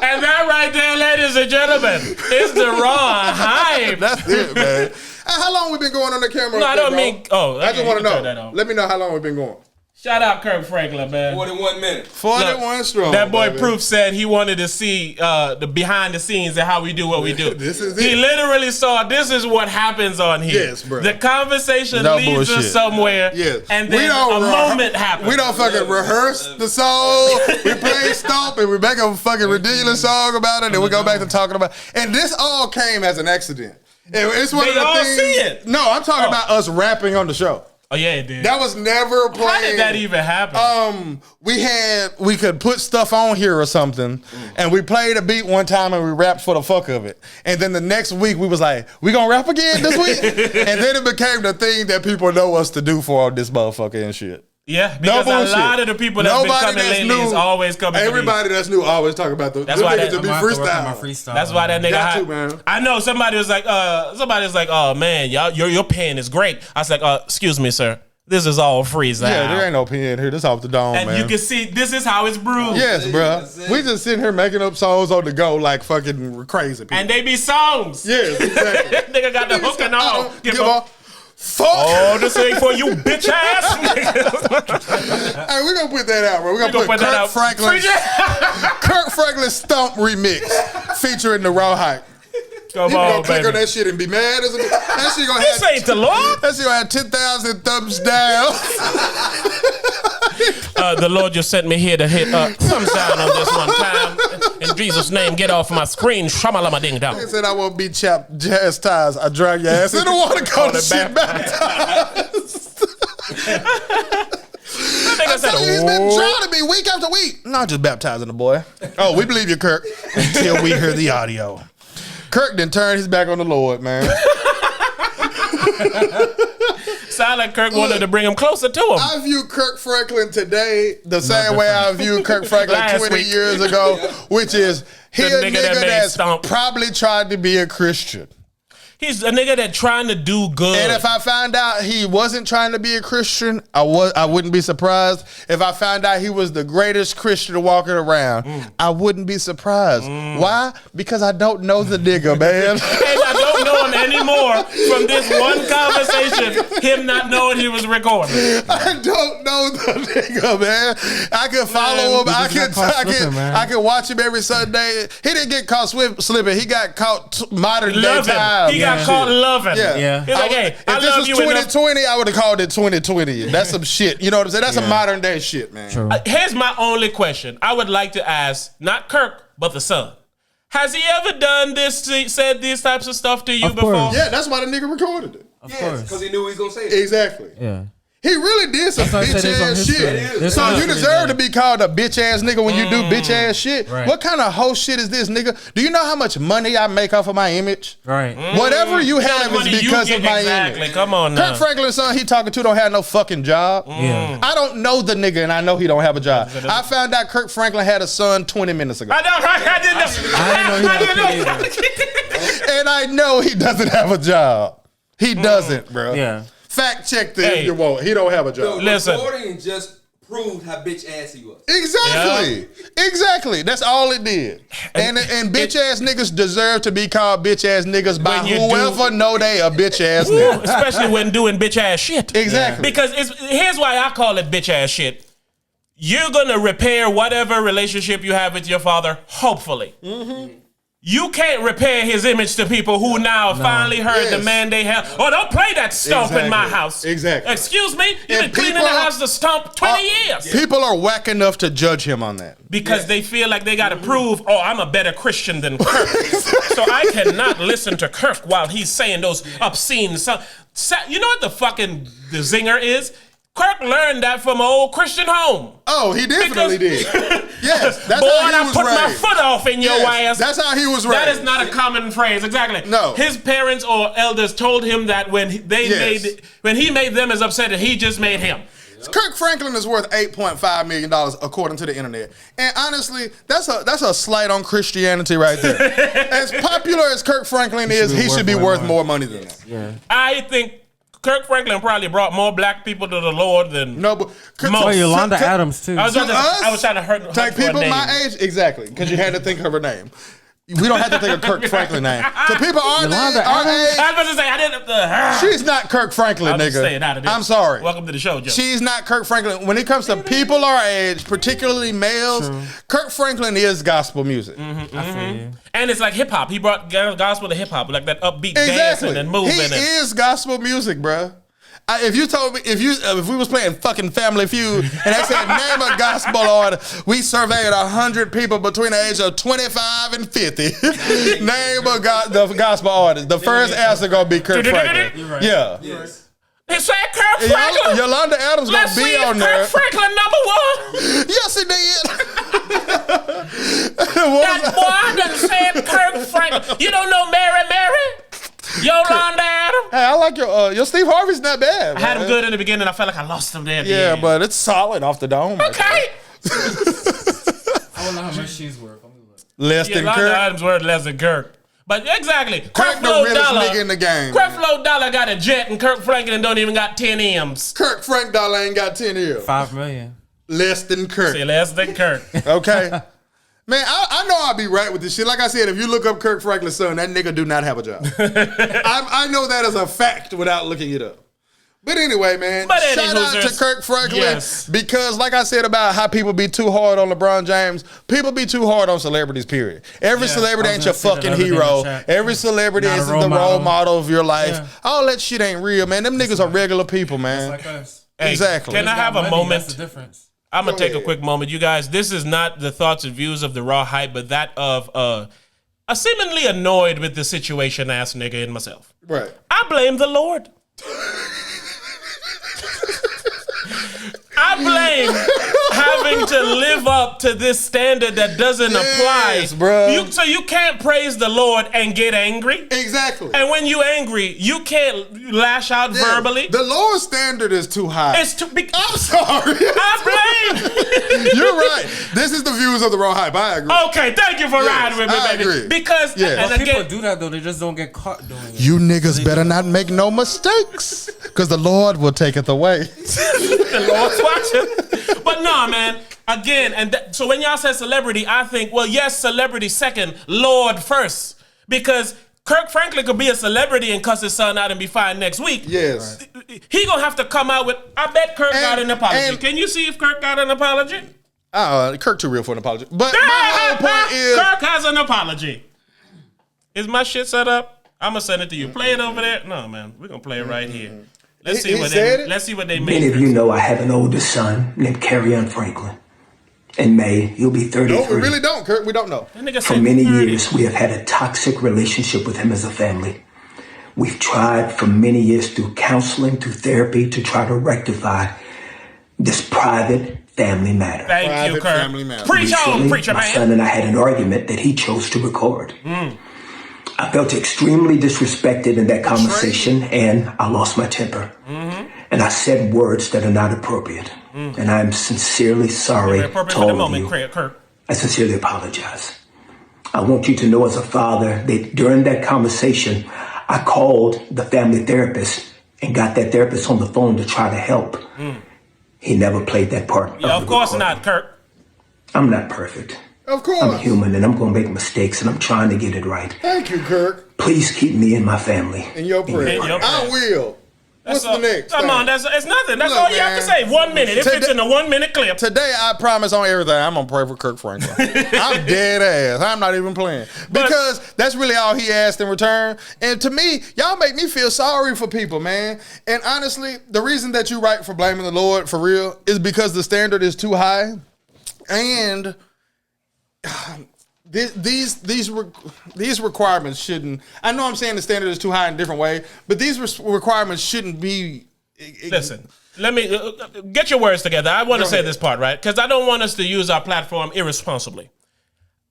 And that right there, ladies and gentlemen, is the Raw Hype. That's it, man. How long we been going on the camera? No, I don't mean. Oh, I just want to know. Let me know how long we been going. Shout out Kirk Franklin, man. 41 minutes. 41 strong. That boy baby. Proof said he wanted to see the behind the scenes and how we do what we do. This is He it. literally saw this is what happens on here. Yes, bro. The conversation No leads bullshit. us somewhere, Yes. and then a moment happens. We don't fucking rehearse the song. We play Stomp and we make a fucking ridiculous song about it, and we go back to talking about. And this all came as an accident. It's one They of the all things. see it. No, I'm talking about us rapping on the show. Oh yeah, it did. That was never planned. How did that even happen? We could put stuff on here or something, and we played a beat one time and we rapped for the fuck of it. And then the next week we was like, we gonna rap again this week? And then it became the thing that people know us to do for this motherfucker and shit. Yeah, because a lot of the people that's been coming lately is always coming. Everybody that's new always talking about the That's why niggas to be freestyle. That's why that nigga. Got to, man. I know somebody was like, oh man, y'all, your pen is great. I was like, excuse me, sir. This is all freestyle. Yeah, there ain't no pen here. This off the dome, and man. you can see this is how it's brewed. Yes, bro. We just sitting here making up songs on the go like fucking crazy people. And they be songs. Yes, exactly. Nigga got the hook and all. Give a fuck. Oh, this ain't for you, bitch ass. Hey, we're gonna put that out, bro. We're gonna put Kirk Franklin Stomp remix featuring the Raw Hype. Come People on, gonna click baby. on that shit and be mad as a bitch. That shit gonna This ain't the Lord. That shit gonna have 10,000 thumbs down. The Lord just sent me here to hit thumbs down on this one time. In Jesus' name, get off my screen. Shamalama ding dong. He said I won't be chastised. I drag your ass in the water, call the shit baptized. I tell you, he's been drowning me week after week. Not just baptizing the boy. Oh, we believe you, Kirk, until we hear the audio. Kirk then turned his back on the Lord, man. Sound like Kirk wanted to bring him closer to him. I view Kirk Franklin today the same way I viewed Kirk Franklin 20 years ago, which is he a nigga that's probably tried to be a Christian. He's a nigga that trying to do good. And if I found out he wasn't trying to be a Christian, I wouldn't be surprised. If I found out he was the greatest Christian walking around, I wouldn't be surprised. Why? Because I don't know the nigga, man. And I don't know him anymore from this one conversation, him not knowing he was recording. I don't know the nigga, man. I could follow him. I could watch him every Sunday. He didn't get caught slipping. He got caught modern day time. He got caught loving. Yeah. He's like, hey, I if this love was you 2020, I would have called it 2020. That's some shit. You know what I'm saying? That's some modern day shit, man. True. Here's my only question. I would like to ask, not Kirk, but the son. Has he ever done this, said these types of stuff to you Of before? course. Yeah, that's why the nigga recorded it. Of Yes, course. because he knew he was going to say it. Exactly. Yeah. He really did some That's why I bitch said it's on ass his shit. story. So you deserve to be called a bitch ass nigga when you do bitch ass shit. Right. What kind of hoe shit is this, nigga? Do you know how much money I make off of my image? Right. Whatever you Tell have me is money you because get of my exactly. image. Come on now. Kirk Franklin's son he talking to don't have no fucking job. Yeah. I don't know the nigga and I know he don't have a job. I found out Kirk Franklin had a son 20 minutes ago. I know, right? I didn't know. I didn't know he had a kid And I know he doesn't have a job. He doesn't, bro. Yeah. Fact check this if you want. He don't have a job. The Listen. recording just proved how bitch ass he was. Exactly. Exactly. That's all it did. And bitch ass niggas deserve to be called bitch ass niggas by When you whoever know they a bitch ass nigga. Especially when doing bitch ass shit. Exactly. Because here's why I call it bitch ass shit. You're gonna repair whatever relationship you have with your father, hopefully. You can't repair his image to people who now finally heard the man they have. Oh, don't play that stomp in my house. Exactly. Excuse me? You've been cleaning the house to stomp 20 years. People are whack enough to judge him on that. Because they feel like they got to prove, I'm a better Christian than Kirk. So I cannot listen to Kirk while he's saying those obscene You know what the zinger is? Kirk learned that from an old Christian home. Oh, he definitely did. Yes, that's boy, how he I was put raised. my foot off in your ass. That's how he was raised. That is not a common phrase, exactly. No. His parents or elders told him that when he made them as upset that he just made him. Kirk Franklin is worth $8.5 million according to the internet. And honestly, that's a slight on Christianity right there. As popular as Kirk Franklin is, he should be worth more money than that. Yeah. I think Kirk Franklin probably brought more black people to the Lord than but most. Yolanda Adams too. I was trying to hurt like people my age, exactly, because you had to think of her name. We don't have to think of Kirk Franklin name. To people our age, I was about to say I didn't. She's not Kirk Franklin, I'm nigga. saying out of this. I'm sorry. Welcome to the show, Joe. She's not Kirk Franklin. When it comes to people our age, particularly males, Kirk Franklin is gospel music. I feel you. And it's like hip hop. He brought gospel to hip hop, like that upbeat dancing and moving. He is gospel music, bruh. If you told me, if we was playing fucking Family Feud and they said name a gospel artist, we surveyed 100 people between the age of 25 and 50. Name the gospel artist. The first answer gonna be Kirk Franklin. Right. Yeah. Yes. It said Kirk Franklin. Yolanda Adams Let's gonna see be if on there. Kirk Franklin #1. Yes, it did. That boy done said Kirk Franklin. You don't know Mary? Yolanda Adams. Hey, I like your Steve Harvey's not bad. I had him good in the beginning. I felt like I lost him there. At the end. But it's solid off the dome. Okay. I don't know how much she's worth. Less than Yolanda Kirk. Adams worth less than Kirk. But exactly, Kirk the realest nigga in the game. Creflo Dollar got a jet and Kirk Franklin don't even got 10 M's. Kirk Frank Dollar ain't got 10 M's. $5 million. Less than Kirk. See, less than Kirk. Okay. Man, I know I'll be right with this shit. Like I said, if you look up Kirk Franklin's son, that nigga do not have a job. I know that as a fact without looking it up. But anyway, man, shout out to Kirk Franklin because, like I said about how people be too hard on LeBron James, people be too hard on celebrities, period. Every celebrity ain't your fucking hero. Every celebrity isn't the role model of your life. Yeah. All that shit ain't real, man. Them niggas are regular people, man. Like us. Hey, exactly. Can I have a moment? That's the difference. I'm going to take a quick moment. You guys, this is not the thoughts and views of the Raw Hype, but that of a seemingly annoyed with the situation ass nigga in myself. Right. I blame the Lord. I blame having to live up to this standard that doesn't apply. Bro. So you can't praise the Lord and get angry. Exactly. And when you angry, you can't lash out verbally. The Lord's standard is too high. It's too big. I'm sorry. I blame. You're right. This is the views of the Raw Hype. I agree. Okay, thank you for riding with me, I baby. agree. Because and People again, do that though, they just don't get caught doing it. You niggas better not make no mistakes, because the Lord will take it away. the Lord's watching. But no, man. Again, so when y'all say celebrity, I think, well, yes, celebrity second, Lord first. Because Kirk Franklin could be a celebrity and cuss his son out and be fine next week. Yes. He gonna have to come out with, I bet Kirk got an apology. Can you see if Kirk got an apology? Kirk too real for an apology. But my whole point is, Kirk has an apology. Is my shit set up? I'm gonna send it to you. Play it over there. No, man, we're gonna play it right here. Let's see what they made. Many of you know I have an older son named Kerryon Franklin. In May, he'll be 33. No, we really don't, Kirk. We don't know. For many years, we have had a toxic relationship with him as a family. We've tried for many years through counseling, through therapy, to try to rectify this private family matter. Thank you, Kirk. Family matter. Preach on, Recently, preacher my man. son and I had an argument that he chose to record. I felt extremely disrespected in that conversation, and I lost my temper. And I said words that are not appropriate. And I'm sincerely sorry to all of you. Kirk. I sincerely apologize. I want you to know as a father that during that conversation, I called the family therapist and got that therapist on the phone to try to help. He never played that part. Yeah, of course not, Kirk. I'm not perfect. Of course. I'm human and I'm going to make mistakes and I'm trying to get it right. Thank you, Kirk. Please keep me and my family In your prayer. I will. What's the next? Come on, it's nothing. That's Look, all you have to say. 1 minute. If it's in a 1 minute clip. Today, I promise on everything, I'm going to pray for Kirk Franklin. I'm dead ass. I'm not even playing. Because that's really all he asked in return. And to me, y'all make me feel sorry for people, man. And honestly, the reason that you right for blaming the Lord for real is because the standard is too high. And these requirements shouldn't. I know I'm saying the standard is too high in a different way, but these requirements shouldn't be. Listen, let me get your words together. I want to say this part, right? Because I don't want us to use our platform irresponsibly.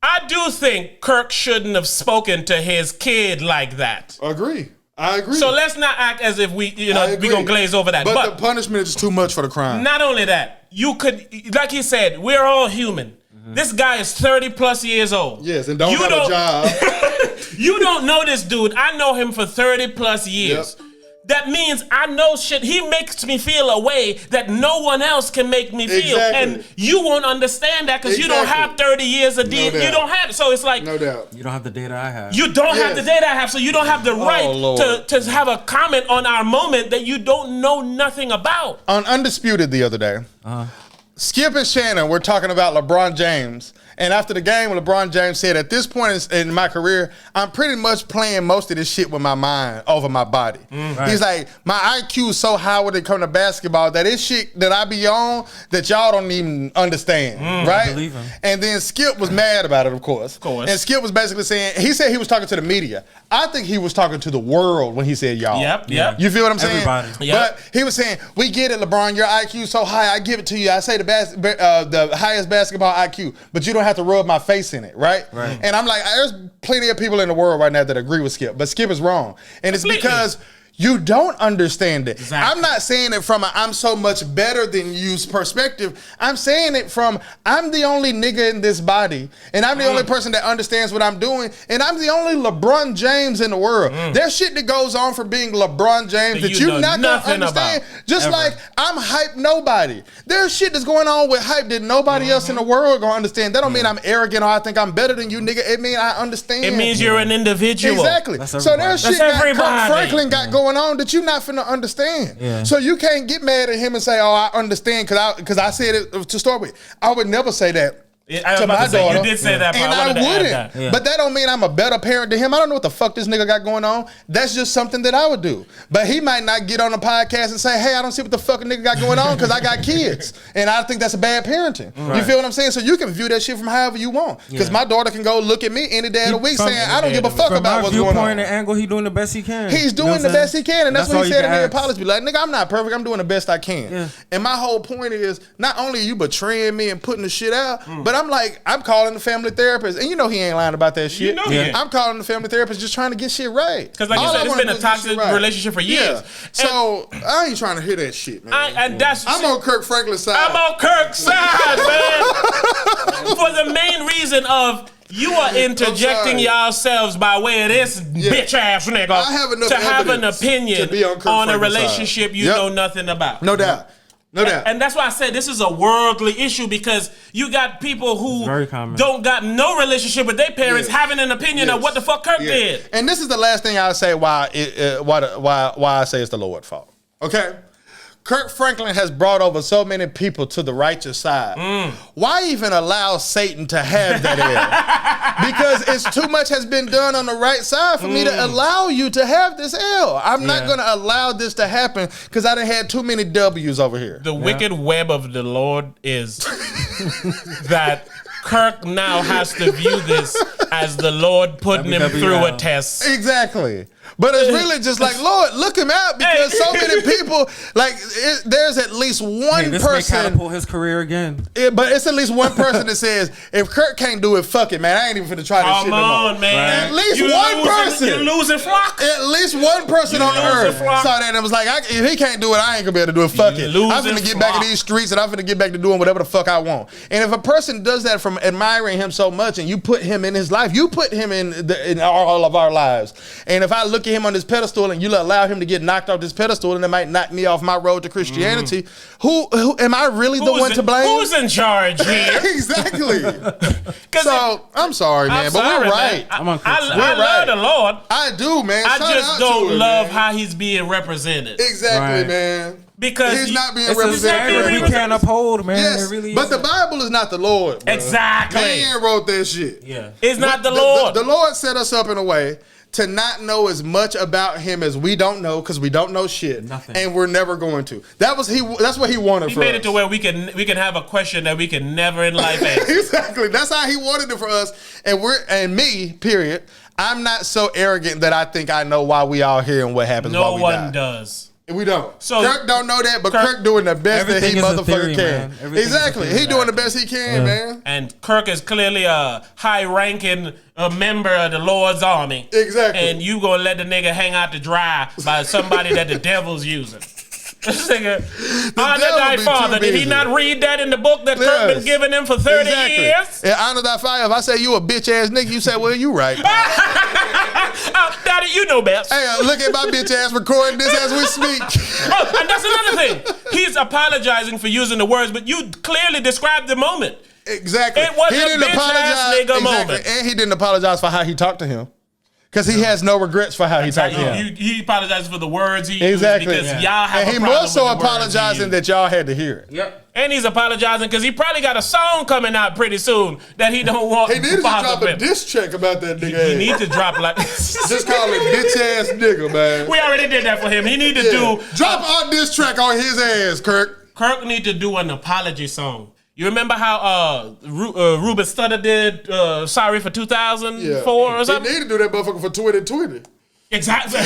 I do think Kirk shouldn't have spoken to his kid like that. I agree. So let's not act as if we gonna glaze over that. But the punishment is too much for the crime. Not only that, you could, like he said, we're all human. This guy is 30 plus years old. Yes, and don't have a job. You don't know this dude. I know him for 30 plus years. Yep. That means I know shit. He makes me feel a way that no one else can make me feel. Exactly. And you won't understand that because you don't have 30 years of you don't have it. So it's like, no doubt. You don't have the data I have. You don't have the data I have, so you don't have the right to have a comment on our moment that you don't know nothing about. On Undisputed the other day, Skip and Shannon were talking about LeBron James. And after the game, LeBron James said, at this point in my career, I'm pretty much playing most of this shit with my mind over my body. Right. He's like, my IQ is so high when it comes to basketball that it's shit that I be on that y'all don't even understand, right? I believe him. And then Skip was mad about it, of course. And Skip was basically saying, he said he was talking to the media. I think he was talking to the world when he said y'all. Yep. You feel what I'm saying? Everybody. Yep. But he was saying, we get it, LeBron, your IQ is so high, I give it to you. I say the highest basketball IQ, but you don't have to rub my face in it, right? And I'm like, there's plenty of people in the world right now that agree with Skip, but Skip is wrong. And it's because you don't understand it. Exactly. I'm not saying it from a I'm so much better than you's perspective. I'm saying it from I'm the only nigga in this body, and I'm the only person that understands what I'm doing, and I'm the only LeBron James in the world. There's shit that goes on for being LeBron James that you're not gonna understand. Just like I'm hype nobody. There's shit that's going on with hype that nobody else in the world gonna understand. That don't mean I'm arrogant or I think I'm better than you, nigga. It means I understand. It means you're an individual. Exactly. So there's shit that Kirk Franklin got going on that you're not finna understand. So you can't get mad at him and say, oh, I understand because I said it to start with. I would never say that to my daughter. You did say that, and I wouldn't. But that don't mean I'm a better parent than him. I don't know what the fuck this nigga got going on. That's just something that I would do. But he might not get on a podcast and say, hey, I don't see what the fuck a nigga got going on because I got kids. And I think that's a bad parenting. You feel what I'm saying? So you can view that shit from however you want. Because my daughter can go look at me any day of the week saying, I don't give a fuck about what's going on. From my viewpoint and angle, he doing the best he can. He's doing the best he can. And that's what he said in the apology. Like, nigga, I'm not perfect. I'm doing the best I can. And my whole point is, not only are you betraying me and putting the shit out, but I'm like, I'm calling the family therapist, and you know he ain't lying about that shit. You know he ain't. I'm calling the family therapist just trying to get shit right. Because like you said, it's been a toxic relationship for years. So I ain't trying to hear that shit, man. I'm on Kirk Franklin's side. I'm on Kirk's side, man. For the main reason of you are interjecting yourselves by way of this bitch ass nigga to have an opinion on a relationship you know nothing about. No doubt. No doubt. And that's why I said this is a worldly issue because you got people who don't got no relationship with their parents having an opinion of what the fuck Kirk did. And this is the last thing I'll say why I say it's the Lord's fault. Okay? Kirk Franklin has brought over so many people to the righteous side. Why even allow Satan to have that L? Because it's too much has been done on the right side for me to allow you to have this L. I'm not going to allow this to happen because I done had too many W's over here. The wicked web of the Lord is that Kirk now has to view this as the Lord putting him through a test. Exactly. But it's really just like, Lord, look him out because so many people, like, there's at least one this person. May catapult his career again. But it's at least one person that says, if Kirk can't do it, fuck it, man. I ain't even finna try this shit no more. Come on, man. At least one person. You're losing flock. At least one person on earth saw that and was like, if he can't do it, I ain't gonna be able to do it. Fuck it. I'm finna get back in these streets and I'm finna get back to doing whatever the fuck I want. And if a person does that from admiring him so much and you put him in his life, you put him in all of our lives. And if I look at him on this pedestal and you allow him to get knocked off this pedestal and it might knock me off my road to Christianity, who am I really the one to blame? Who's in charge here? Exactly. So I'm sorry, man, but we're right. I love the Lord. Lord. I do, man. I Shout just out don't to him, love man. how he's being represented. Exactly, Right. man. Because he's not being It's a represented. standard we can't uphold, man. Yes, It really but the isn't. Bible is not the Lord. Bro. Exactly. Man wrote that shit. Yeah. It's not the But Lord. The Lord set us up in a way to not know as much about Him as we don't know, because we don't know shit, Nothing. and we're never going to. That's what He wanted He for made us. it to where we can have a question that we can never in life answer. Exactly. That's how He wanted it for us, and me. Period. I'm not so arrogant that I think I know why we all here and what happens. No while we one die. does. We don't. So- Kirk don't know that, but Kirk doing the best that he Everything is a motherfucking theory, can. man. Everything is a Exactly. theory. He doing the best he can, man. And Kirk is clearly a high-ranking member of the Lord's army. Exactly. And you gonna let the nigga hang out to dry by somebody that the devil's using. This nigga, honor devil thy be father. too Did he busy. not read that in the book that Kirk Yes. been giving him for 30 years? And honor thy father. If I say you a bitch ass nigga, you say, well, you right. Daddy, you know best. Hey, look at my bitch ass recording this as we speak. Oh, and that's another thing. He's apologizing for using the words, but you clearly described the moment. Exactly. It was a bitch-ass nigga moment. And he didn't apologize for how he talked to him. Because he has no regrets for how he talked to him. He apologizes for the words he Exactly. used because y'all have And a he problem more so with the words he apologizing used. that y'all had to hear it. Yep. And he's apologizing because he probably got a song coming out pretty soon that he don't want. He needed to bothered drop a with. diss check about that nigga He ass. need to drop like. Just call it bitch ass nigga, man. We already did that for him. He need to Yeah. do. Drop our diss track on his ass, Kirk. Kirk need to do an apology song. You remember how Ruben Studdard did "Sorry for 2004" or something? He need to do that motherfucker for 2020. Exactly.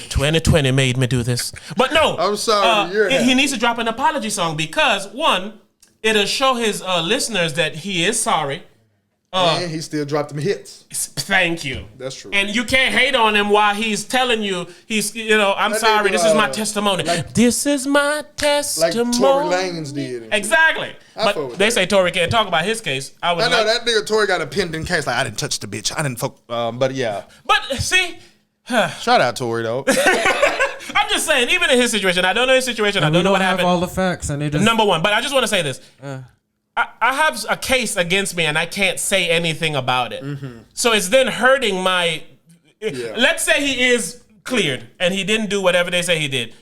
2020 made me do this, but no. I'm sorry, you're he happy. needs to drop an apology song because one, it'll show his listeners that he is sorry. And he still dropped them hits. Thank you. That's true. And you can't hate on him while he's telling you I'm That sorry. nigga, This is my testimony. This is my Like testimony. Tory Lanez did. Exactly. fuck But with they that. say Tory can't talk about his case. I I know like, that nigga Tory got a pending case. Like, I didn't touch the bitch. I didn't fuck. But yeah. But see, Shout out Tory, though. I'm just saying, even in his situation, I don't know his situation. I We don't know don't what have happened. all the facts, and they just Number one, but I just want to say this. I have a case against me and I can't say anything about it. So it's then hurting my... Let's say he is cleared and he didn't do whatever they say he did.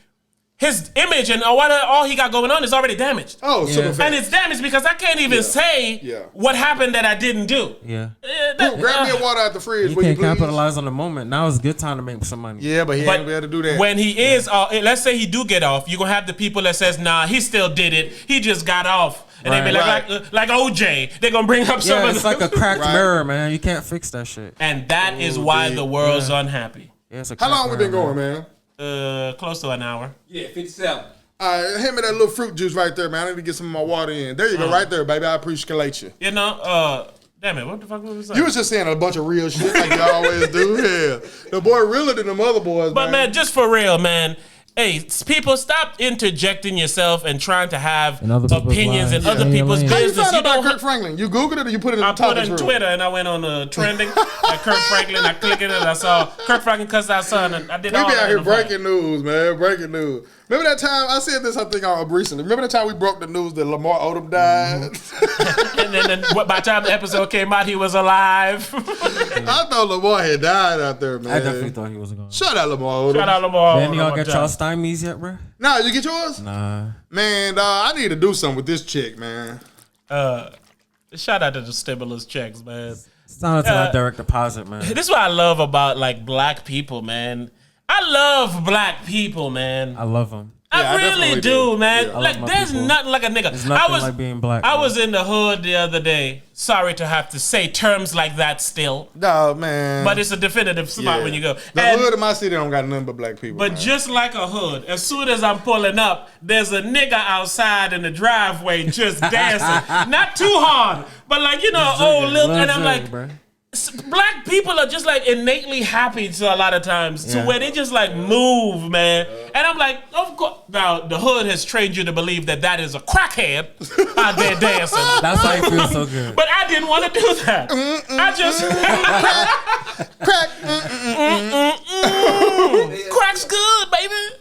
His image and all he got going on is already damaged. Oh, super fast. And it's damaged because I can't even say what happened that I didn't do. yeah. Grab me a water out the fridge, You will you can't please? capitalize on the moment. Now is a good time to make some money. Yeah, but he But ain't gonna be able to do that. when he is, let's say he do get off, you're going to have the people that says, nah, he still did it. He just got off. And they be like OJ. They're going to bring up some Yeah, of it's like a cracked Right. mirror, man. You can't fix that shit. And that is why big. the world's unhappy. Yeah, it's a How cracked long we been mirror, going, man? Close to an hour. Yeah, 57. All right, hand me that little fruit juice right there, man. I need to get some of my water in. There you go, right there, baby. I appreciate you. You know, damn it, what the fuck was that? You was just saying a bunch of real shit like you always do. Yeah. The boy realer than the other boys, But man, just for real, man. Hey, people, stop interjecting yourself and trying to have In other people's opinions in lives. other Yeah. people's How How you business. found out about don't Kirk Franklin? You Googled it or you put it in I the put it topics on room? Twitter and I went on trending like Kirk Franklin. I clicked it and I saw Kirk Franklin cussed out son and I did We all be that. out here in the front. breaking news, man. Breaking news. Remember that time I said this? I think recently. Remember the time we broke the news that Lamar Odom died? And then by the time the episode came out, he was alive. I thought Lamar had died out there, man. I definitely thought he was going. Shout out Lamar Odom. Shout out Lamar. Man, y'all Odom, get one y'all time. stymies yet, bro? Nah, you get yours? Nah. Man, dawg, I need to do something with this chick, man. Shout out to the stimulus checks, man. It's not until I direct deposit, man. This is what I love about like black people, man. I love black people, man. I love them. Yeah, I I really definitely do, do. man. Yeah. I Like, love my there's people. nothing like a nigga. There's nothing like being black, I bro. was in the hood the other day. Sorry to have to say terms like that still, Dawg, man. but it's a definitive spot Yeah. when you go. The And- hood of my city don't got nothing but black people. But man. just like a hood, as soon as I'm pulling up, there's a nigga outside in the driveway just dancing. Not too hard, but like, old little, and I'm like, bro. black people are just like innately happy to a lot of times to Yeah. where they just like move, man. And I'm like, of course, now the hood has trained you to believe that is a crackhead out there dancing. That's why you feel so good. But I didn't want to do that. I just crack. crack's good, baby.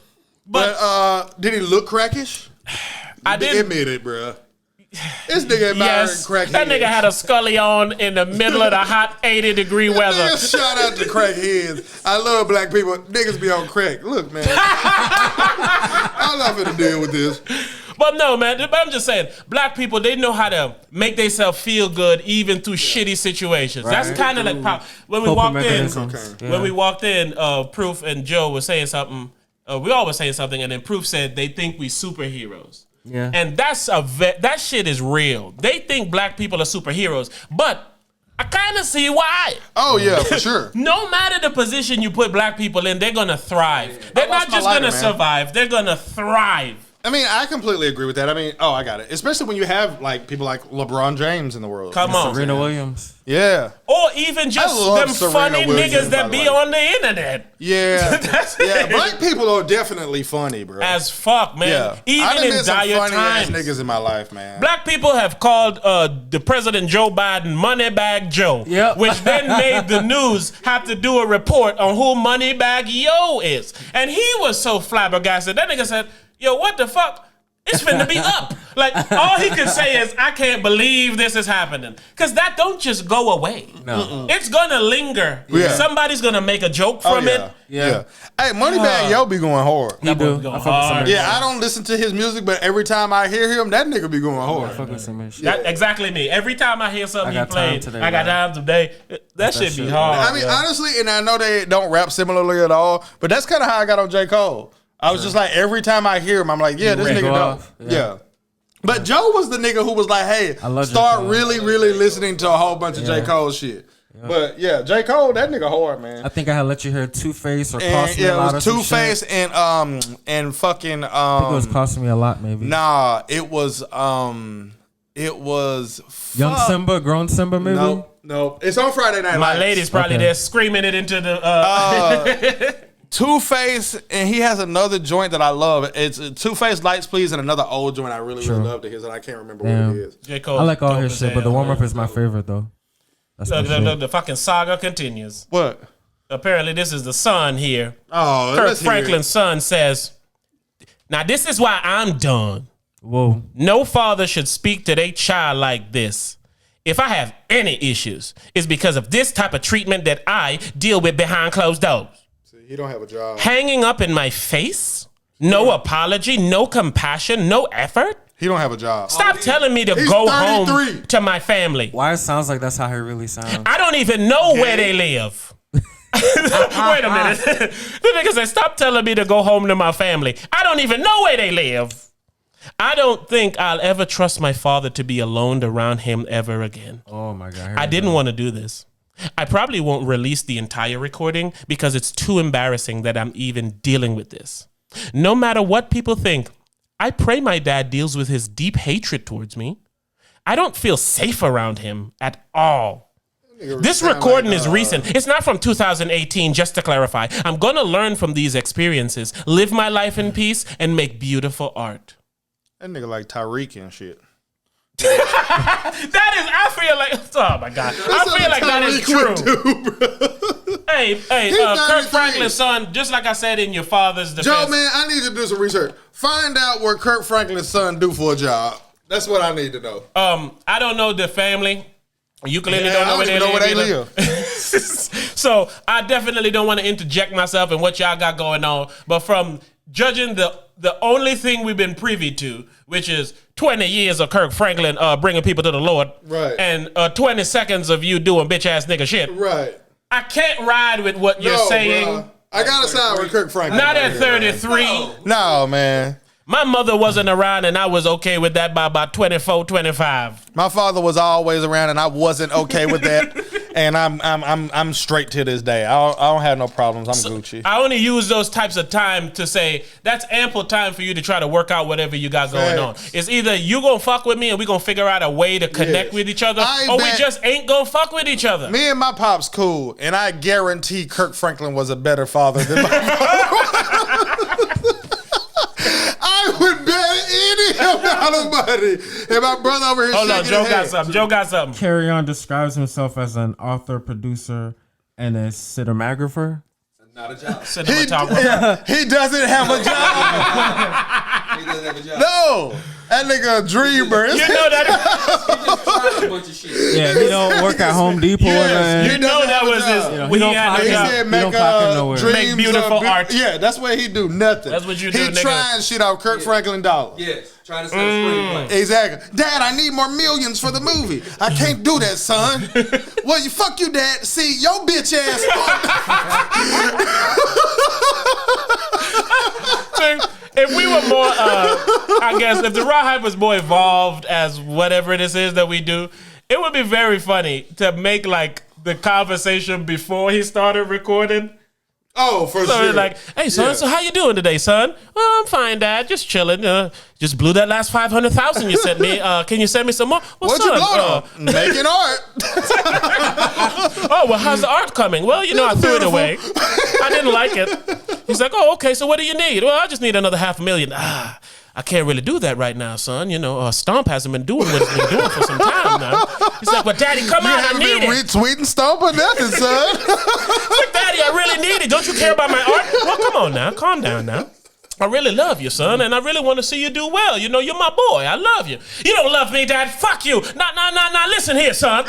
But did he look crackish? I didn't. Admit it, bruh. This nigga admiring Yes, crackheads. that nigga had a scully on in the middle of the hot 80-degree weather. Nigga, shout out to crackheads. I love black people. Niggas be on crack. Look, man. I'm not finna deal with this. But no, man, but I'm just saying, black people, they know how to make themselves feel good even through shitty situations. That's kind of like when we walked in. When we walked in, Proof and Joe were saying something. We all were saying something, and then Proof said they think we superheroes. Yeah. And that shit is real. They think black people are superheroes, but I kind of see why. Oh, yeah, for sure. No matter the position you put black people in, they're going to thrive. They're not just going to survive. They're going to thrive. I mean, I completely agree with that. I mean, I got it. Especially when you have like people like LeBron James in the world. Come on. Serena Williams. Yeah. Or even just them Serena funny Williams, niggas that be on the internet. Yeah. That's Yeah, it. black people are definitely funny, bro. As fuck, man. yeah. I Even done in met some dire funny ass times. niggas in my life, man. Black people have called the President Joe Biden Moneybag Joe, Yep. which then made the news have to do a report on who Moneybag Yo is. And he was so flabbergasted. That nigga said, yo, what the fuck? It's finna be up. Like, all he can say is, I can't believe this is happening. Because that don't just go away. No. It's gonna linger. Yeah. Somebody's gonna make a joke from it. Yeah. Hey, Moneybag Yo be going hard. He do. going I fuck with some hard. of his Yeah, I don't listen to his music, but every time I hear him, that nigga be going I hard. fuck with some of his shit. That, exactly me. Every time I hear something I he got time played, today, I got bro. time today. That shit be hard. I mean, honestly, and I know they don't rap similarly at all, but that's kind of how I got on J. Cole. I was just like, every time I hear him, I'm like, yeah, this ready nigga to go dope. off? Yeah. Yeah. But Joe was the nigga who was like, hey, I love J. start Cole. really, really listening to a whole bunch of J. Cole shit. But yeah, J. Cole, that nigga hard, man. I think I had let you hear Two-Face or And Cost Me a yeah, Lot it or was some Two-Face shit. and fucking I think it was Costing Me a Lot, maybe. nah, it was Young fuck. Simba, Grown Simba, maybe? No. It's on Friday Night My Lights. lady's probably Okay. there screaming it into the. Two-Face, and he has another joint that I love. It's Two-Face, Lights Please, and another old joint I really, really love to his, and I can't remember what Damn. it is. J. Cole I like all his shit, but the warm-up is my favorite, though. That's my shit. The fucking saga continues. What? Apparently, this is the son here. Oh, Kirk let's hear it. Franklin's son says, now this is why I'm done. Whoa. No father should speak to their child like this. If I have any issues, it's because of this type of treatment that I deal with behind closed doors. He don't have a job. Hanging up in my face? No apology, no compassion, no effort? He don't have a job. Stop telling me to He's go 33. home to my family. Why it sounds like that's how he really sounds. I don't even know where they live. Wait a minute. The nigga said, stop telling me to go home to my family. I don't even know where they live. I don't think I'll ever trust my father to be alone around him ever again. Oh, my God. I didn't want to do this. I probably won't release the entire recording because it's too embarrassing that I'm even dealing with this. No matter what people think, I pray my dad deals with his deep hatred towards me. I don't feel safe around him at all. This recording is recent. It's not from 2018, just to clarify. I'm going to learn from these experiences, live my life in peace, and make beautiful art. That nigga like Tyreek and shit. That is, I feel like, oh my God. I feel like that is true. Hey, Kirk 33. Franklin's son, just like I said in your father's defense. Joe, man, I need to do some research. Find out what Kirk Franklin's son do for a job. That's what I need to know. I don't know the family. You clearly Yeah, don't know I where don't they even know live. where they either. So I definitely don't want to interject myself in what y'all got going on. But from judging the only thing we've been privy to, which is 20 years of Kirk Franklin bringing people to the Lord, Right. and 20 seconds of you doing bitch ass nigga shit. Right. I can't ride with what you're saying. Bruh. I gotta side with Kirk Franklin. Not right at here, 33. man. No, man. My mother wasn't around, and I was okay with that by about 24, 25. My father was always around, and I wasn't okay with that. And I'm straight to this day. I don't have no problems. I'm Gucci. I only use those types of time to say that's ample time for you to try to work out whatever you got going on. It's either you gonna fuck with me and we gonna figure out a way to connect with each other, or we just ain't gonna fuck with each other. Me and my pop's cool, and I guarantee Kirk Franklin was a better father than my father. I would bet any amount of money. And my brother over here Hold on, shaking Joe his got head. something. Joe got something. Carry On describes himself as an author, producer, and a cinematographer. Not a job. Cinematographer. He doesn't have a job. He doesn't have a job. No, that nigga a dreamer. You know that. He just tried a bunch of shit. Yeah, he don't work at Home Depot or nothing. You know that was his. You know, when he he don't had clock no in. He job. said He make don't clock in nowhere. Make beautiful art. Yeah, that's what he do. Nothing. That's what you do, He nigga. trying shit off Kirk Franklin dollars. Yes, trying to sell a screenplay. Exactly. Dad, I need more millions for the movie. I can't do that, son. Well, you fuck you, Dad. See, your bitch ass. If we were more, I guess, if the Raw Hype was more evolved as whatever it is that we do, it would be very funny to make like the conversation before he started recording. Oh, for So sure. it's like, hey son, Yeah. so how you doing today, son? Well, I'm fine, Dad. Just chilling. Just blew that last 500,000 you sent me. Can you send me some more? Well, What son, you doing? Making art. oh, well, how's the art coming? Well, you know, I threw it away. I didn't like it. He's like, oh, okay. So what do you need? Well, I just need another $500,000. I can't really do that right now, son. You know, Stomp hasn't been doing what he's been doing for some time now. He's like, well, Daddy, come You on, I haven't need been it. retweeting Stomp or nothing, son. But Daddy, I really need it. Don't you care about my art? Well, come on now. Calm down now. I really love you, son, and I really want to see you do well. You know, you're my boy. I love you. You don't love me, Dad. Fuck you. Nah. Listen here, son.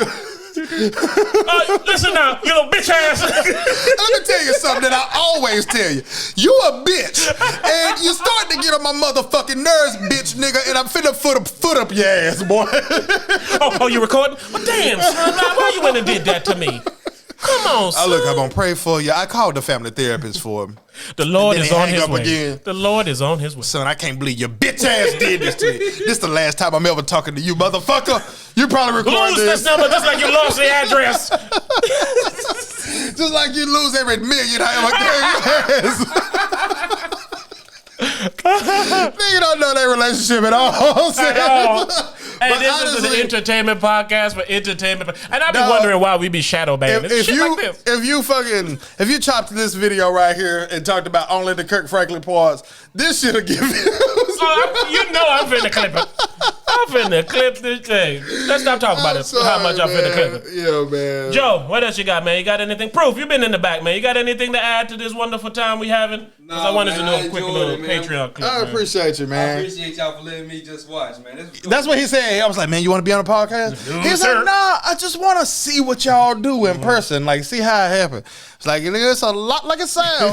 Listen now, you little bitch ass. Let me tell you something that I always tell you. You a bitch, and you starting to get on my motherfucking nerves, bitch nigga, and I'm finna foot up your ass, boy. Oh, you recording? Well, damn, son, why you went and did that to me? Come on, son. Look, I'm gonna pray for you. I called the family therapist for him. The Lord And is then on he his hang up way. again. The Lord is on his way. Son, I can't believe your bitch ass did this to me. This the last time I'm ever talking to you, motherfucker. You probably recorded Lose this number just like you lost the address. Just like you lose every million I ever gave you. Nigga don't know their relationship at all. At all. Hey, But this is an honestly, entertainment podcast for entertainment. And I've been Dog, wondering why we be shadow banning. It's shit like this. if you chopped this video right here and talked about only the Kirk Franklin parts, this shit'll give you. You know I'm finna clip it. I'm finna clip this thing. Let's stop talking about it. How much I'm finna clip it. Yeah, man. Joe, what else you got, man? You got anything? Proof, you've been in the back, man. You got anything to add to this wonderful time we having? Because I wanted to do a quick little Patreon clip. I appreciate you, I man. appreciate y'all for letting me just watch, man. That's what he said. I was like, man, you want to be on a podcast? He's sir. like, nah, I just want to see what y'all do in person, like see how it happened. It's like, it's a lot like it sounds.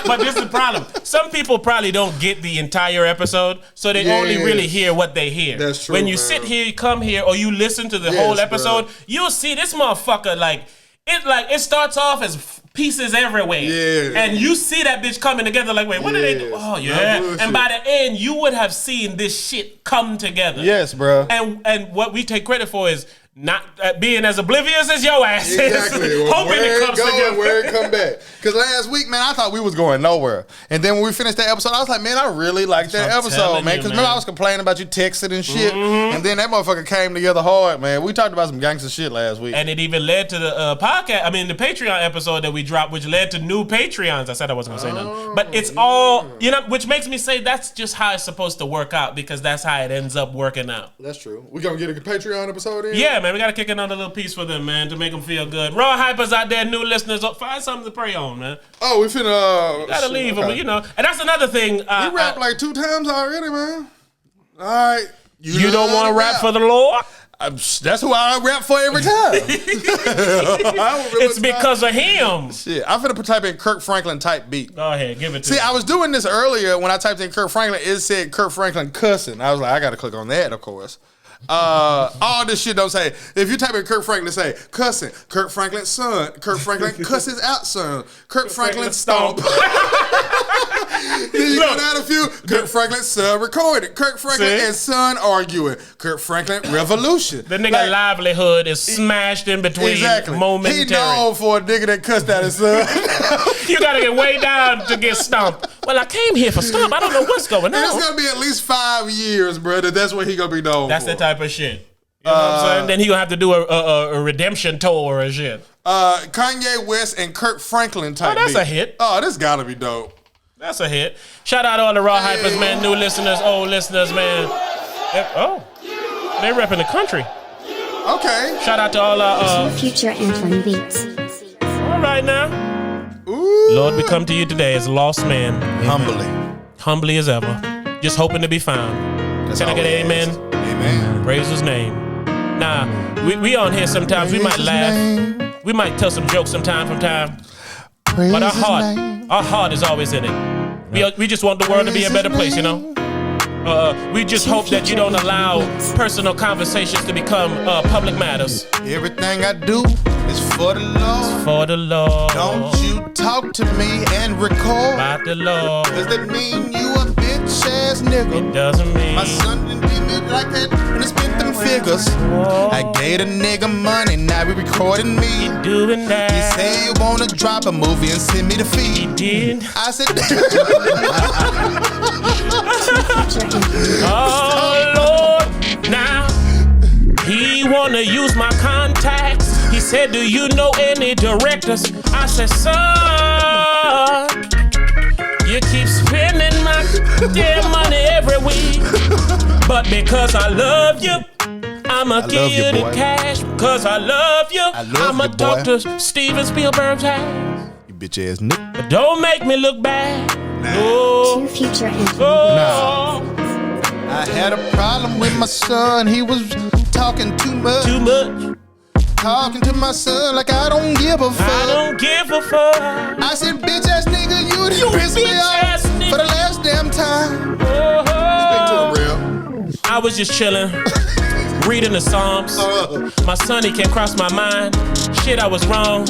But this is the problem. Some people probably don't get the entire episode, so they only really hear what they hear. That's true, When you man. sit here, you come here, or you listen to the whole episode, you'll see this motherfucker it starts off as pieces everywhere. Yeah. And you see that bitch coming together like, wait, what did they do? Oh, yeah. bullshit. And by the end, you would have seen this shit come together. Yes, bro. And what we take credit for is not being as oblivious as your ass is. Exactly. Hoping Where it comes going, together. where it come back. Because last week, man, I thought we was going nowhere. And then when we finished that episode, I was like, man, I really liked that I'm episode, telling man. you, Because man. remember, I was complaining about you texting and shit. And then that motherfucker came together hard, man. We talked about some gangster shit last week. And it even led to the podcast. I mean, the Patreon episode that we dropped, which led to new Patreons. I said I wasn't gonna say nothing, but it's all which makes me say that's just how it's supposed to work out because that's how it ends up working out. That's true. We gonna get a Patreon episode in? Yeah, man, we gotta kick another little piece for them, man, to make them feel good. Raw hypers out there, new listeners, find something to pray on, man. Oh, we finna. Gotta leave them, you know. And that's another thing. We rapped like 2 times already, man. All right. You don't want to rap for the Lord? That's who I rap for every time. It's because of him. Shit, I'm finna type in Kirk Franklin type beat. Go ahead, give it to See, me. I was doing this earlier when I typed in Kirk Franklin. It said Kirk Franklin cussing. I was like, I gotta click on that, of course. All this shit don't say. If you type in Kirk Franklin, say cussing. Kirk Franklin's son. Kirk Franklin cusses out son. Kirk Franklin stomp. Then you go down a few. Kirk Franklin's son recorded. Kirk Franklin and son arguing. Kirk Franklin revolution. The nigga livelihood is smashed in between momentary. He known for a nigga that cussed out his son. You gotta get way down to get stomped. Well, I came here for stomp. I don't know what's going on. It's gonna be at least 5 years, brother. That's what he gonna be known That's for. the type of shit. You know what I'm saying? Then he gonna have to do a redemption tour or shit. Kanye West and Kirk Franklin type. Oh, that's beat. a hit. Oh, this gotta be dope. That's a hit. Shout out to all the Raw Hypers, man. New listeners, old listeners, man. They repping the country. Okay. Shout out to all our. Future Anthem beats. All right now. Ooh. Lord, we come to you today as lost man, Humbly. humbly as ever. just hoping to be found. That's Can I all get it an is. amen? Amen. Praise his name. Nah, we on here sometimes. We might Praise his laugh. name. We might tell some jokes from time. Praise But his name. our heart is always in it. We just want the world to be a better place, you know? We just hope that you don't allow personal conversations to become public matters. Everything I do is for the Lord. For the Lord. Don't you talk to me and record. About the Lord. Does that mean you a bitch ass nigga? It doesn't mean. My son didn't give me like that and he spent them figures. I gave a nigga money, now he recording me. Doing that. He say you wanna drop a movie and send me the feed. Did. I said, Oh Lord, now he wanna use my contacts. He said, do you know any directors? I said, son, you keep spending my damn money every week. But because I love you, I'ma give love you, you the boy. cash. Because I love you, I'ma you, talk boy. to Steven Spielberg's ass. you bitch ass nigga. But don't make me look bad. No. To future Anthony. Oh. I had a problem with my son, he was talking too much. Too much. Talking to my son like I don't give a fuck. I don't give a fuck. I said, bitch ass nigga, you pissed me bitch off ass nigga. for the last damn time. Oh. Speak to him real. I was just chilling, reading the Psalms. My son, he can't cross my mind. Shit, I was wrong.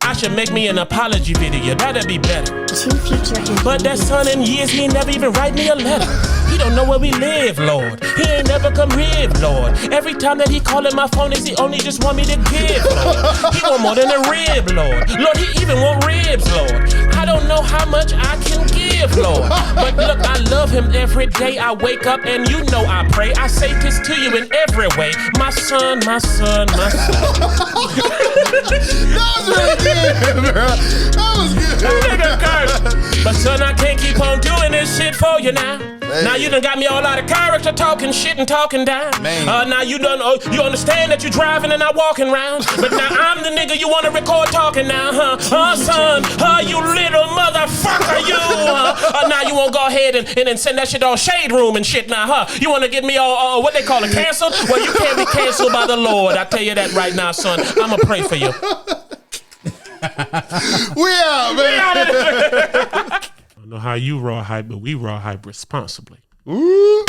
I should make me an apology video. That'd be better. To future Anthony. But that son in years, he ain't never even write me a letter. He don't know where we live, Lord. He ain't never come rib, Lord. Every time that he callin' my phone, is he only just want me to give, Lord. He want more than a rib, Lord. Lord, he even want ribs, Lord. I don't know how much I can give, Lord. But look, I love him every day. I wake up and you know I pray. I say this to you in every way. My son, my son, my son. That was really good, bro. That was good. But son, I can't keep on doing this shit for you now. Man. Now you done got me all out of character, talking shit and talking down. Man. Now you done, you understand that you driving and not walking around. But now I'm the nigga you wanna record talking now, huh? Son, you little motherfucker, you. Now you wanna go ahead and send that shit on Shade Room and shit now, huh? You wanna get me all, what they call it, canceled? Well, you can't be canceled by the Lord. I tell you that right now, son. I'ma pray for you. We out, man. I don't know how you raw hype, but we raw hype responsibly. Ooh.